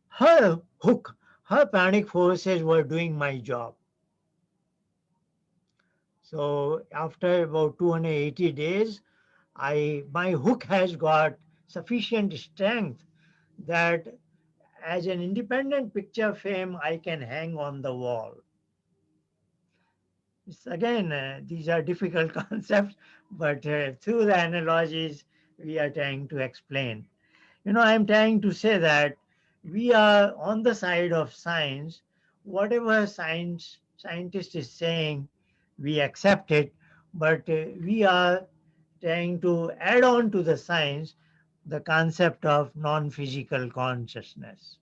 her hook, her pranic forces were doing my job. So after about 280 days, my hook has got sufficient strength that as an independent picture frame, I can hang on the wall. Again, these are difficult concepts, but through the analogies, we are trying to explain. I'm trying to say that we are on the side of science. Whatever scientist is saying, we accept it, but we are trying to add on to the science the concept of non-physical consciousness.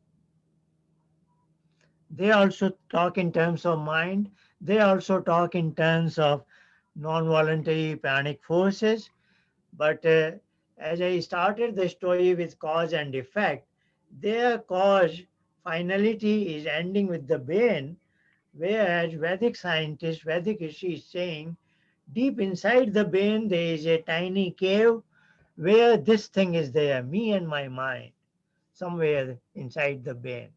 They also talk in terms of mind. They also talk in terms of non-voluntary pranic forces. But as I started the story with cause and effect, their cause finality is ending with the brain, whereas Vedic scientists, Vedic Rishi is saying Deep inside the brain, there is a tiny cave where this thing is there, me and my mind, somewhere inside the brain.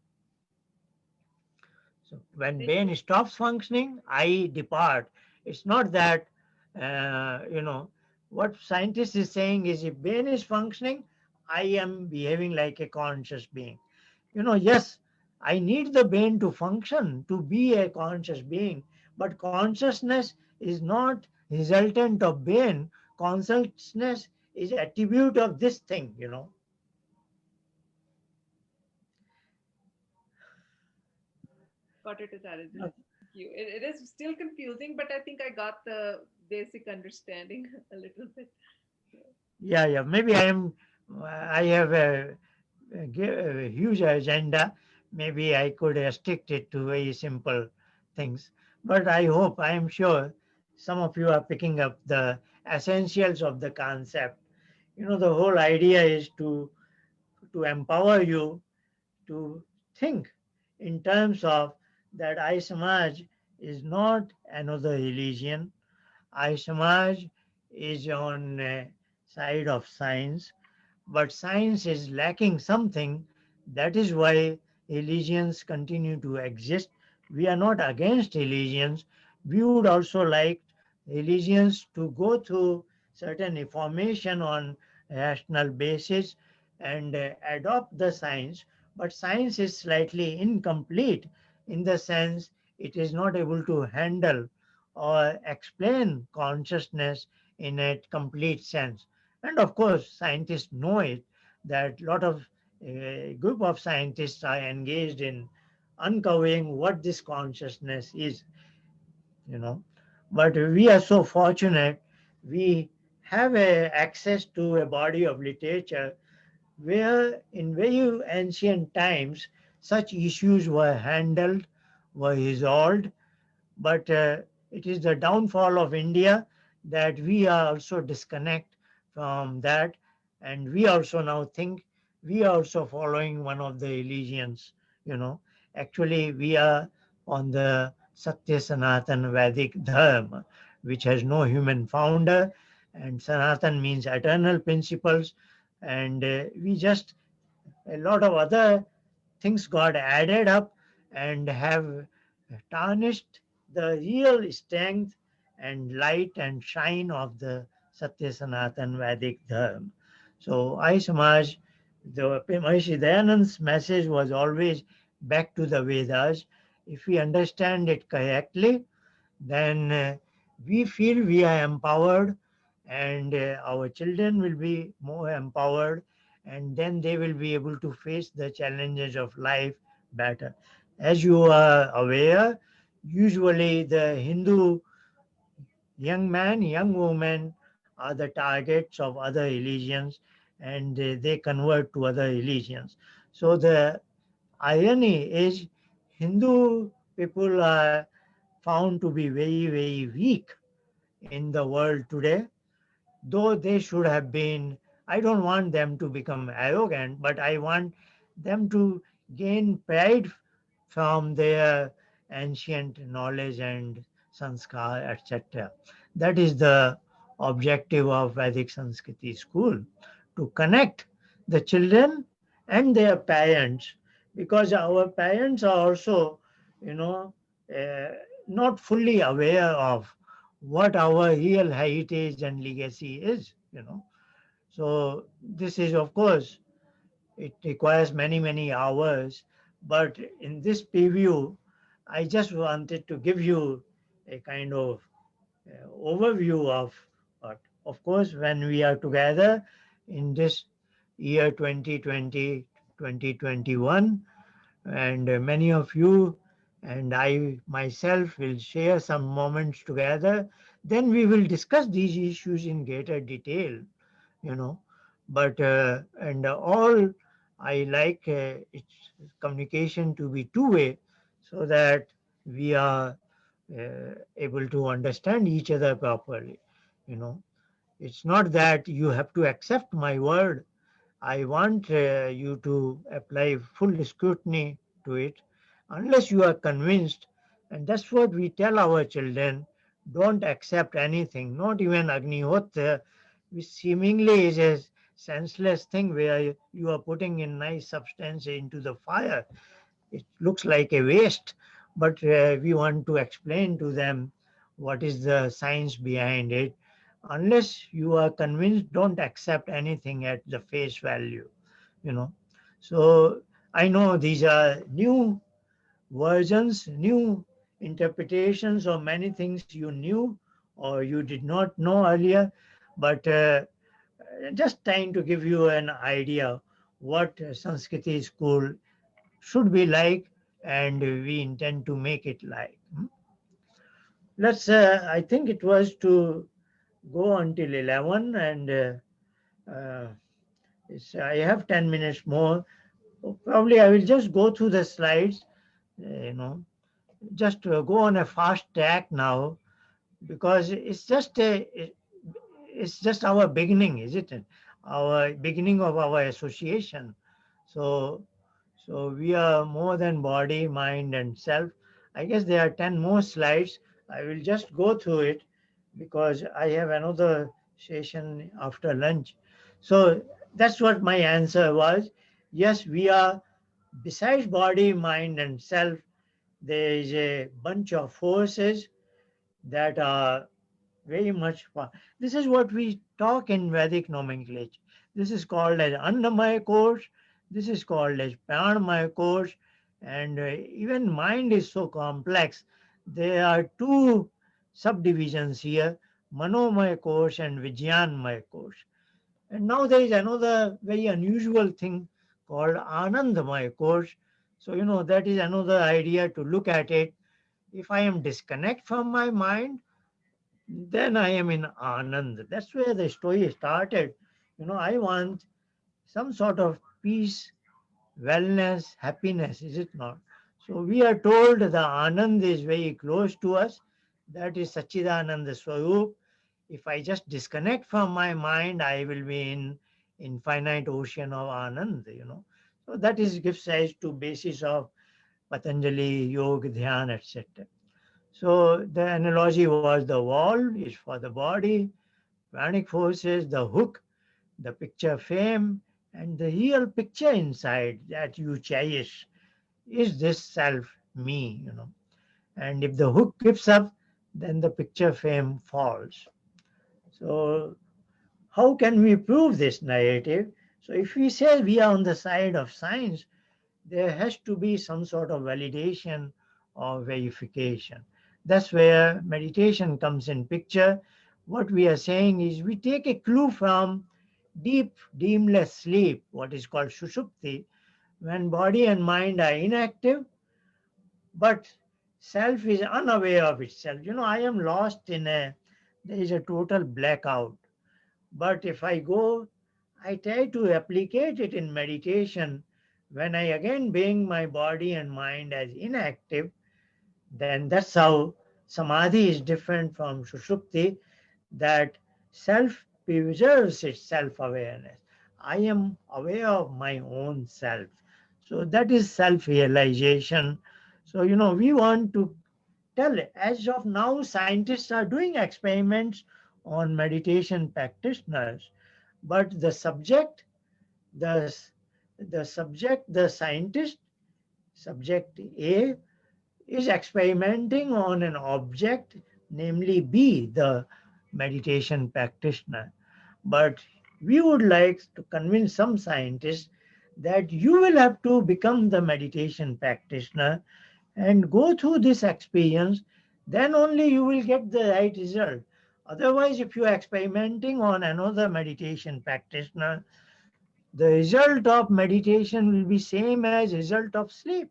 So when brain stops functioning, I depart. It's not that, what scientist is saying is if brain is functioning, I am behaving like a conscious being. Yes, I need the brain to function, to be a conscious being, but consciousness is not resultant of brain. Consciousness is attribute of this thing. Got it, Acharya. Thank you. It is still confusing, but I think I got the basic understanding a little bit. Yeah. Maybe I have a huge agenda. Maybe I could restrict it to very simple things. But I am sure some of you are picking up the essentials of the concept. The whole idea is to empower you to think in terms of that Arya Samaj is not another religion. Arya Samaj is on side of science, but science is lacking something. That is why religions continue to exist. We are not against religions. We would also like religions to go through certain information on rational basis and adopt the science. But science is slightly incomplete in the sense it is not able to handle or explain consciousness in a complete sense. And of course, scientists know it, that a lot of group of scientists are engaged in uncovering what this consciousness is. But we are so fortunate, we have access to a body of literature where in very ancient times such issues were handled, were resolved, but it is the downfall of India that we are also disconnect from that, and we also now think we are also following one of the religions. You know, actually we are on the Satya Sanatan Vedic Dharma, which has no human founder, and Sanatan means eternal principles, and we just a lot of other things got added up and have tarnished the real strength and light and shine of the Satya Sanatan Vedic Dharma. So I Samaj, the Maharishi Dayanand's message was always back to the Vedas. If we understand it correctly, then we feel we are empowered, and our children will be more empowered, and then they will be able to face the challenges of life better. As you are aware, usually the Hindu young man, young woman are the targets of other religions, and they convert to other religions. So the irony is Hindu people are found to be very, very weak in the world today, though they should have been. I don't want them to become arrogant, but I want them to gain pride from their ancient knowledge and sanskar, etc. That is the objective of Vedic Sanskriti school, to connect the children and their parents, because our parents are also, you know, uh, not fully aware of what our real heritage and legacy is. So this is, of course, it requires many, many hours. But in this preview, I just wanted to give you a kind of overview of what. Of course, when we are together in this year 2020, 2021, and many of you and I myself will share some moments together, then we will discuss these issues in greater detail, you know. But and all I like its communication to be two-way, so that we are able to understand each other properly. You know, it's not that you have to accept my word. I want you to apply full scrutiny to it unless you are convinced. And that's what we tell our children, don't accept anything, not even Agnihotra, which seemingly is a senseless thing where you are putting in nice substance into the fire. It looks like a waste, but we want to explain to them what is the science behind it. Unless you are convinced, don't accept anything at the face value, you know. So I know these are new versions, new interpretations of many things you knew or you did not know earlier, but just trying to give you an idea what Sanskriti school should be like, and we intend to make it like. Let's, I think it was to go until 11, and uh, I have 10 minutes more. Probably I will just go through the slides, you know, just go on a fast track now, because it's just our beginning, isn't it? Our beginning of our association. So we are more than body, mind, and self. I guess there are 10 more slides. I will just go through it because I have another session after lunch. So that's what my answer was. Yes, we are, besides body, mind, and self, there is a bunch of forces that are very much fun. This is what we talk in Vedic nomenclature. This is called as Annamaya course. This is called as Pranamaya course. And even mind is so complex. There are two subdivisions here, Manomaya course and Vijnanmaya course. And now there is another very unusual thing called Anandamaya course. So, that is another idea to look at it. If I am disconnect from my mind, then I am in Anand. That's where the story started. I want some sort of peace, wellness, happiness, is it not? So we are told the Anand is very close to us. That is Sachidananda Swarup. If I just disconnect from my mind, I will be in infinite ocean of Anand. So that is gives rise to basis of Patanjali, Yoga, Dhyan, etc. So the analogy was the wall is for the body, pranic forces, the hook, the picture frame, and the real picture inside that you cherish. Is this self me? And if the hook gives up, then the picture frame falls. So how can we prove this narrative? So if we say we are on the side of science, there has to be some sort of validation or verification. That's where meditation comes in picture. What we are saying is we take a clue from deep, dreamless sleep, what is called sushupti, when body and mind are inactive, but self is unaware of itself. I am lost there is a total blackout. But if I go, I try to replicate it in meditation. When I again bring my body and mind as inactive, then that's how samadhi is different from sushupti, that self preserves its self-awareness. I am aware of my own self. So that is self-realization. So, we want to tell, as of now, scientists are doing experiments on meditation practitioners, but the, the scientist, subject A, is experimenting on an object, namely B, the meditation practitioner. But we would like to convince some scientists that you will have to become the meditation practitioner and go through this experience, then only you will get the right result. Otherwise, if you are experimenting on another meditation practitioner, the result of meditation will be same as result of sleep.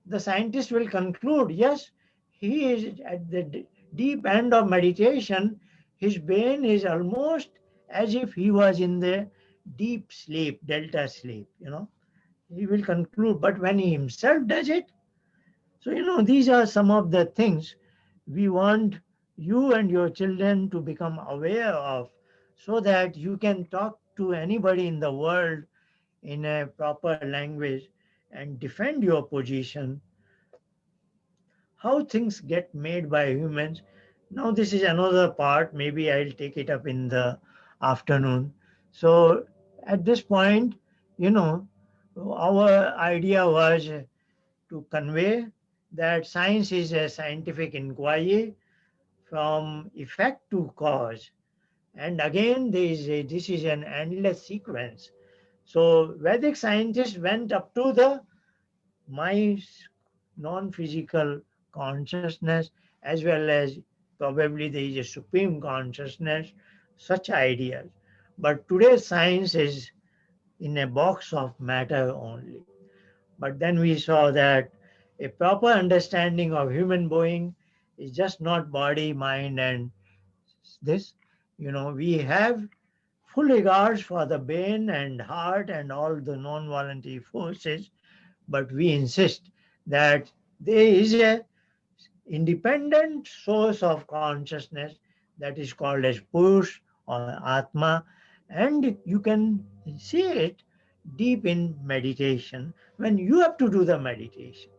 The scientist will conclude, yes, he is at the deep end of meditation. His brain is almost as if he was in the deep sleep, delta sleep. He will conclude, but when he himself does it, so, these are some of the things we want you and your children to become aware of, so that you can talk to anybody in the world in a proper language and defend your position. how things get made by humans. Now this is another part. Maybe I'll take it up in the afternoon. So at this point, our idea was to convey that science is a scientific inquiry from effect to cause. And again, this is an endless sequence. So Vedic scientists went up to the my non-physical consciousness, as well as probably there is a supreme consciousness, such ideas. But today's science is in a box of matter only. But then we saw that a proper understanding of human being is just not body, mind, and this. We have full regards for the brain and heart and all the non-voluntary forces, but we insist that there is a independent source of consciousness that is called as Purush or Atma, and you can see it deep in meditation when you have to do the meditation.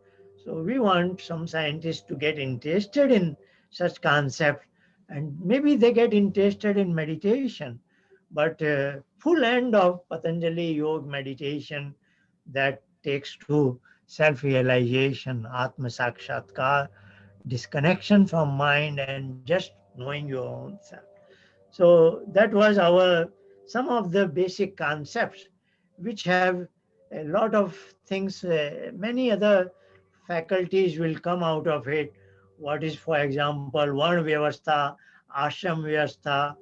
So we want some scientists to get interested in such concepts, and maybe they get interested in meditation, but full end of Patanjali yoga meditation that takes to self-realization, Atma Sakshatkar, disconnection from mind and just knowing your own self. So that was some of the basic concepts which have a lot of things, many other faculties will come out of it. What is, for example, one vyavastha, ashram vyavastha,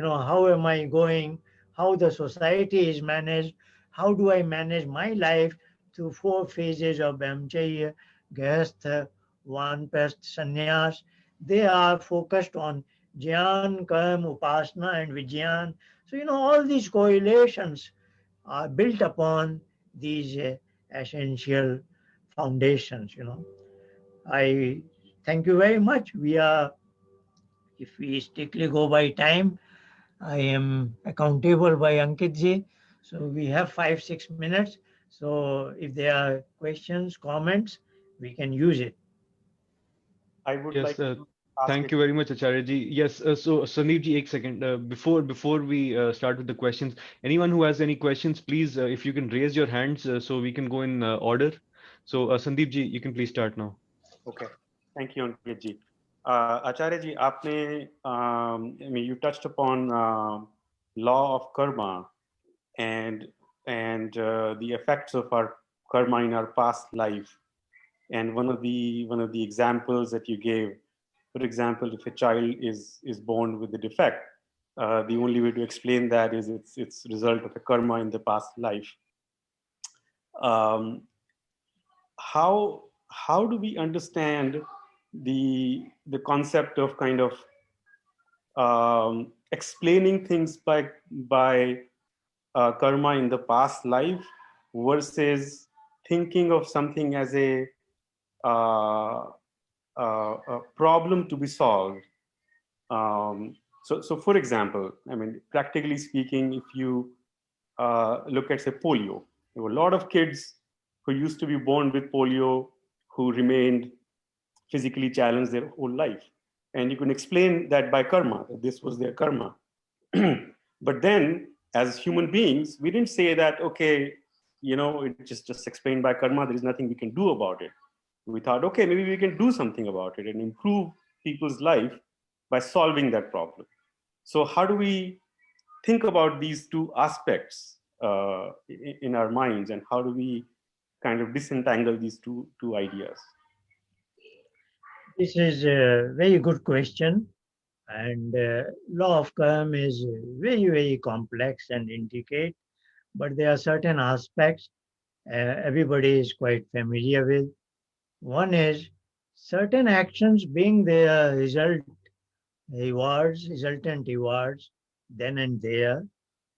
how am I going, how the society is managed, how do I manage my life through 4 phases of brahmacharya, grihastha, vanprastha, sannyas. They are focused on jnana, karma, upasana, and vijnana. So, all these correlations are built upon these essential foundations. I thank you very much. If we strictly go by time, I am accountable by Ankit ji. So we have 5-6 minutes. So if there are questions, comments, we can use it. I would Yes, like to ask thank you very much, Acharya ji. Yes, so Sandeep ji, एक second. Before we start with the questions, anyone who has any questions, please, if you can raise your hands so we can go in order. So Sandeep ji, you can please start now. Okay, thank you, Ankit ji. Acharya ji, you touched upon law of karma and the effects of our karma in our past life. And one of the examples that you gave, for example, if a child is born with a defect, the only way to explain that is it's result of a karma in the past life. How do we understand the concept of kind of explaining things by karma in the past life versus thinking of something as a problem to be solved? So for example, practically speaking, if you look at, say, polio, there were a lot of kids who used to be born with polio who remained physically challenged their whole life. And you can explain that by karma, that this was their karma. But then, as human beings, we didn't say that, okay, it's just explained by karma, there is nothing we can do about it. We thought, okay, maybe we can do something about it and improve people's life by solving that problem. So how do we think about these two aspects in our minds, and how do we kind of disentangle these two ideas? This is a very good question. And law of karma is very, very complex and intricate, but there are certain aspects everybody is quite familiar with. One is certain actions being their resultant rewards then and there,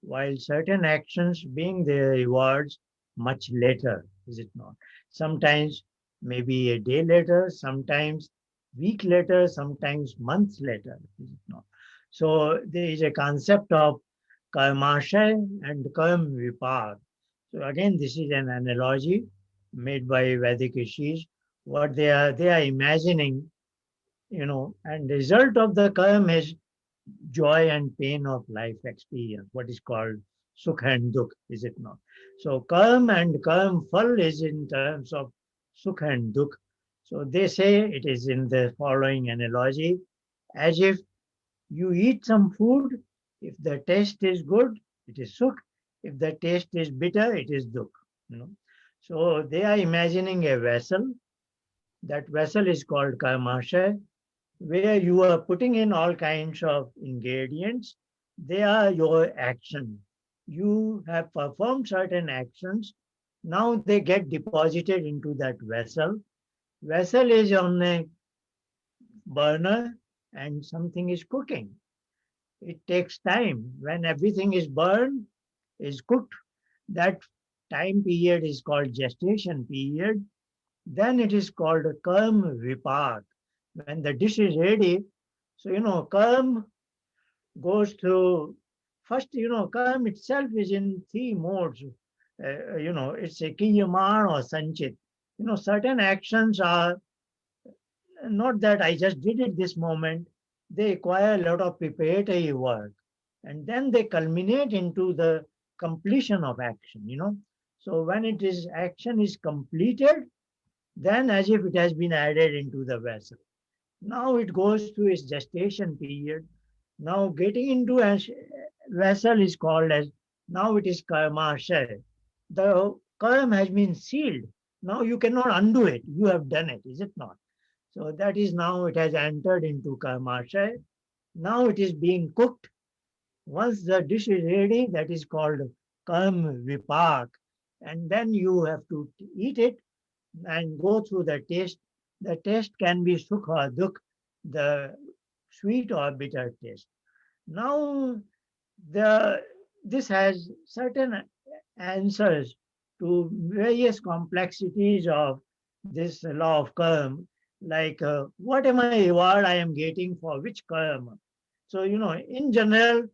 while certain actions being their rewards much later, is it not? Sometimes maybe a day later, sometimes week later, sometimes months later, is it not? So there is a concept of karmashay and karma vipak. So again, this is an analogy made by Vedic rishis what they are imagining, and the result of the karma is joy and pain of life experience, what is called sukha and dukh, is it not? So karma and karma phal is in terms of sukha and dukh. So they say it is in the following analogy, as if you eat some food, if the taste is good, it is sukh. If the taste is bitter, it is dukh. So they are imagining a vessel. That vessel is called karmashay, where you are putting in all kinds of ingredients. They are your action. You have performed certain actions. Now they get deposited into that vessel. Vessel is on a burner and something is cooking. It takes time. When everything is burned, is cooked, that time period is called gestation period. Then it is called a karma vipak. When the dish is ready, so karma goes through first, karma itself is in three modes. It's a kiyaman or sanchit. Certain actions are not that I just did it this moment. They require a lot of preparatory work, and then they culminate into the completion of action. So when action is completed, then as if it has been added into the vessel. Now it goes through its gestation period. Now getting into a vessel is called as, now it is karmashay. The karma has been sealed. Now you cannot undo it. You have done it, is it not? So that is, now it has entered into karmashay. Now it is being cooked. Once the dish is ready, that is called karma vipak. And then you have to eat it and go through the taste. The taste can be sukh or dukh, the sweet or bitter taste. Now, this has certain answers to various complexities of this law of karma, like what am I reward I am getting for which karma. So, in general,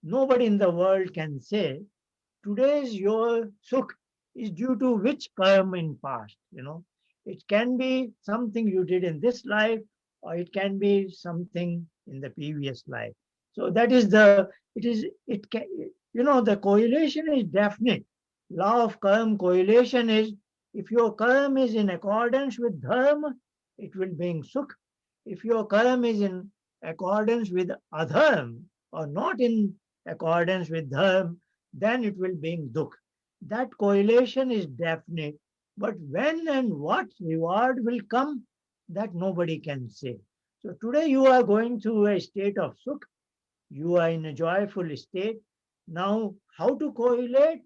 nobody in the world can say, today's your sukh is due to which karma in past. It can be something you did in this life, or it can be something in the previous life. So that is the correlation is definite. Law of karma correlation is, if your karma is in accordance with dharma, it will bring sukh. If your karma is in accordance with adharma, or not in accordance with dharma, then it will bring dukh. That correlation is definite, but when and what reward will come, that nobody can say. So today you are going through a state of sukh, you are in a joyful state. Now, how to correlate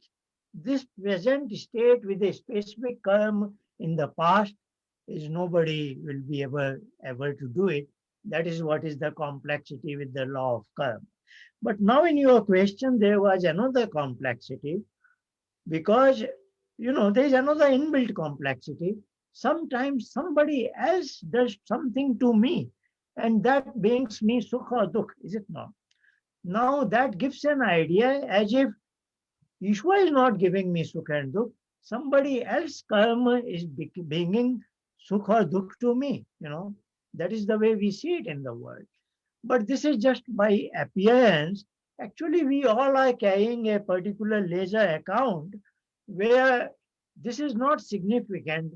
this present state with a specific karma in the past is, nobody will be able to do it. That is what is the complexity with the law of karma. But now in your question, there was another complexity, because, there is another inbuilt complexity. Sometimes somebody else does something to me, and that brings me sukha or dukh, is it not? Now that gives an idea as if Ishwar is not giving me sukha and dukh. Somebody else karma is bringing sukha or dukh to me. That is the way we see it in the world. But this is just by appearance. Actually, we all are carrying a particular ledger account where this is not significant.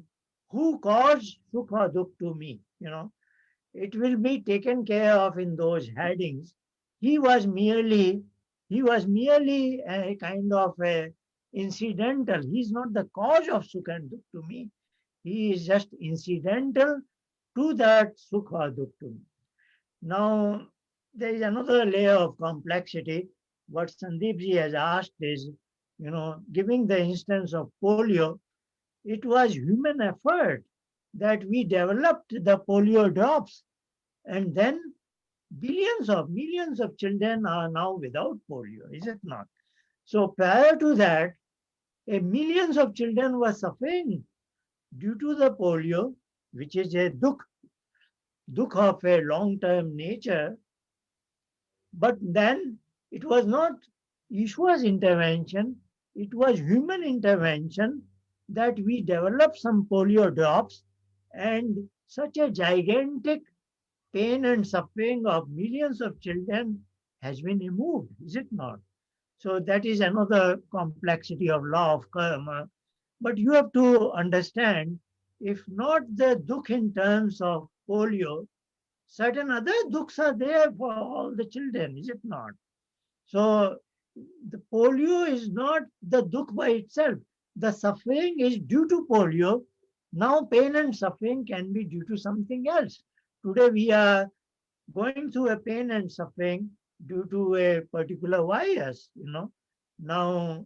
Who caused sukha or dukh to me? It will be taken care of in those headings. He was merely a kind of a incidental. He's not the cause of sukha and dukh to me. He is just incidental to that sukha or dukh to me. Now, there is another layer of complexity. What Sandeep ji has asked is, giving the instance of polio, it was human effort that we developed the polio drops, and then millions of children are now without polio, is it not? So prior to that, millions of children were suffering due to the polio, which is a dukh of a long-term nature. But then it was not Ishwar's intervention, it was human intervention that we developed some polio drops, And such a gigantic pain and suffering of millions of children has been removed, is it not? So that is another complexity of law of karma. But you have to understand, if not the dukh in terms of polio, certain other dukhs are there for all the children, is it not? So the polio is not the dukh by itself. The suffering is due to polio. Now pain and suffering can be due to something else. Today we are going through a pain and suffering due to a particular virus, Now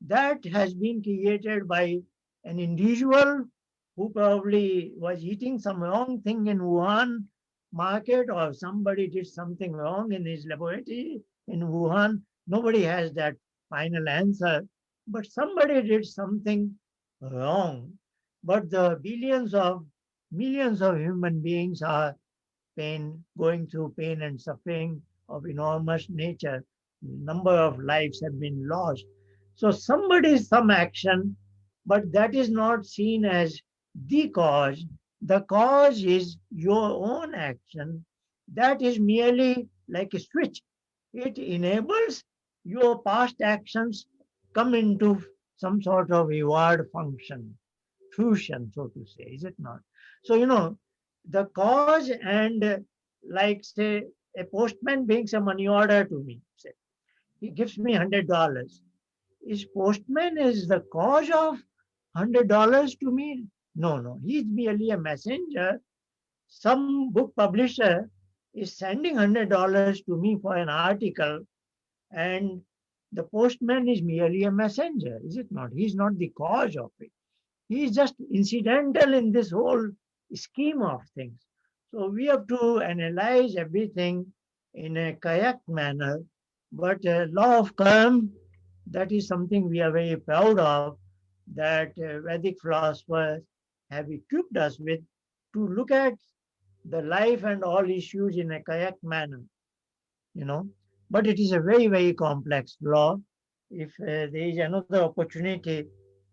that has been created by an individual who probably was eating some wrong thing in Wuhan market, or somebody did something wrong in his laboratory in Wuhan. Nobody has that final answer, but somebody did something wrong. But the billions of millions of human beings are going through pain and suffering of enormous nature. Number of lives have been lost. So somebody, some action, but that is not seen as the cause. The cause is your own action. That is merely like a switch. It enables your past actions come into some sort of reward function, fusion, so to say, is it not? So, the cause and like say a postman brings a money order to me, say, he gives me $100. Is postman is the cause of $100 to me? No, no, he's merely a messenger. Some book publisher is sending $100 to me for an article, and the postman is merely a messenger, is it not? He's not the cause of it. He is just incidental in this whole scheme of things. So we have to analyze everything in a correct manner. But law of karma, that is something we are very proud of, that Vedic philosophers have equipped us with, to look at the life and all issues in a correct manner, But it is a very, very complex law. If there is another opportunity,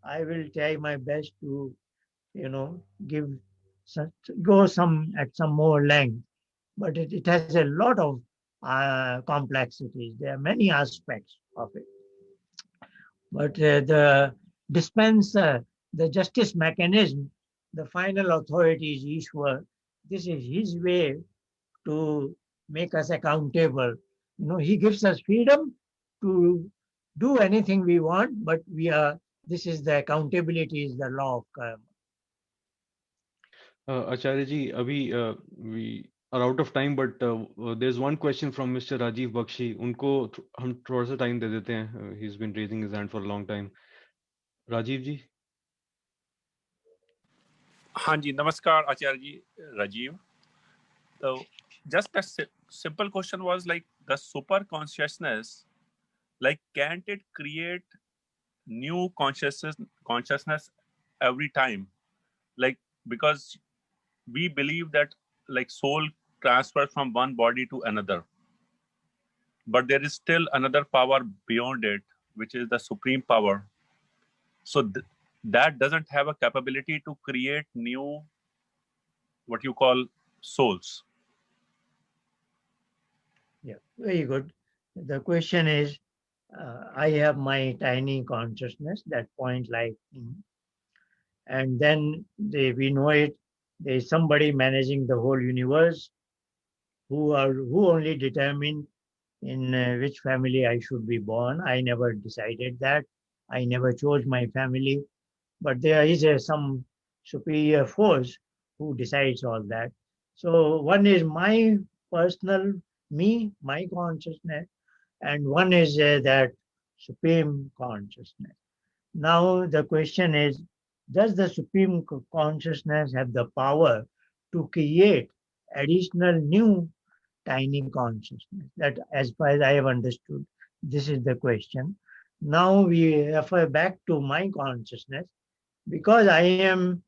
I will try my best to, give go some at some more length. But it has a lot of complexities. There are many aspects of it. But the dispenser, the justice mechanism, the final authority is Ishwar. This is his way to make us accountable. He gives us freedom to do anything we want, but this is the accountability, is the law of karma. Acharya ji, we are out of time, but there's one question from Mr. Rajiv Bakshi. उनको हम थोड़ा सा time दे देते हैं. He's been raising his hand for a long time. Rajiv ji. हाँ जी, नमस्कार आचार्य जी, Rajiv. So just a simple question was like the super consciousness, like can't it create new consciousness every time? Like, because we believe that like soul transfers from one body to another, but there is still another power beyond it, which is the supreme power. So that doesn't have a capability to create new, what you call, souls. Yeah, very good. The question is, I have my tiny consciousness, that point like, and then we know it. There is somebody managing the whole universe, who only determine in which family I should be born. I never decided that. I never chose my family, but there is some superior force who decides all that. So one is my personal me, my consciousness, and one is that supreme consciousness. Now the question is, does the supreme consciousness have the power to create additional new tiny consciousness? That, as far as I have understood, this is the question. Now we refer back to my consciousness, because I am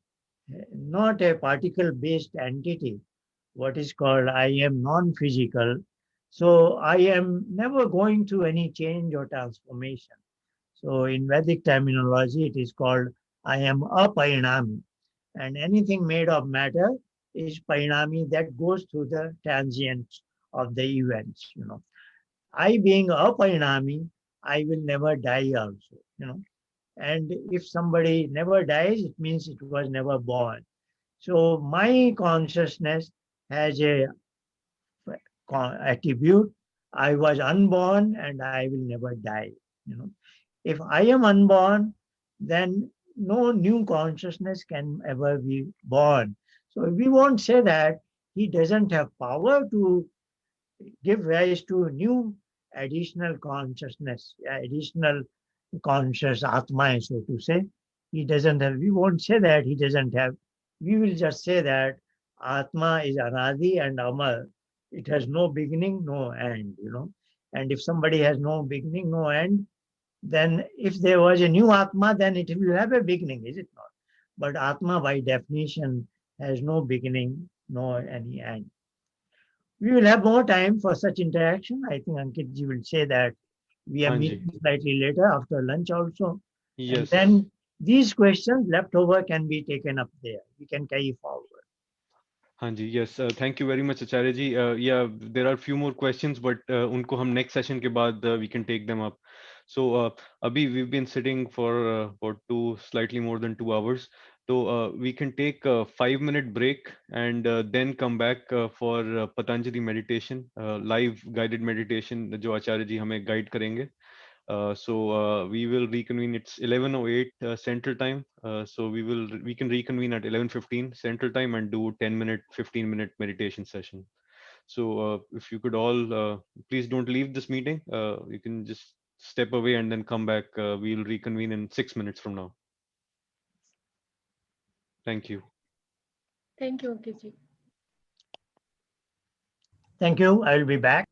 not a particle-based entity, what is called I am non-physical. So I am never going through any change or transformation. So in Vedic terminology, it is called I am aparinami. And anything made of matter is parinami, that goes through the transients of the events. I being a parinami, I will never die also. And if somebody never dies, it means it was never born. So my consciousness has a attribute. I was unborn and I will never die. If I am unborn, then no new consciousness can ever be born. So we won't say that he doesn't have power to give rise to new additional consciousness, additional conscious Atma, so to say. He doesn't have, we won't say that he doesn't have. We will just say that Atma is Anadi and Amar. It has no beginning, no end, And if somebody has no beginning, no end, then if there was a new Atma, then it will have a beginning, is it not? But Atma by definition has no beginning, no any end. We will have more time for such interaction. I think Ankitji will say that we are Hanji. meeting slightly later after lunch also. Yes. And then these questions left over can be taken up there. We can carry forward. Hanji, yes. Thank you very much, Acharya ji. Yeah, there are a few more questions, but unko hum next session ke baad we can take them up. So, Abhi, we've been sitting for about slightly more than 2 hours. So we can take a 5-minute break and then come back for Patanjali meditation, live guided meditation, जो आचार्य जी हमें guide करेंगे. So we will reconvene. It's 11:08 Central Time. So we can reconvene at 11:15 Central Time and do 10-minute, 15-minute meditation session. So if you could all please don't leave this meeting. You can just step away and then come back. We'll reconvene in 6 minutes from now. Thank you. Thank you, Ankit ji. Thank you. I will be back.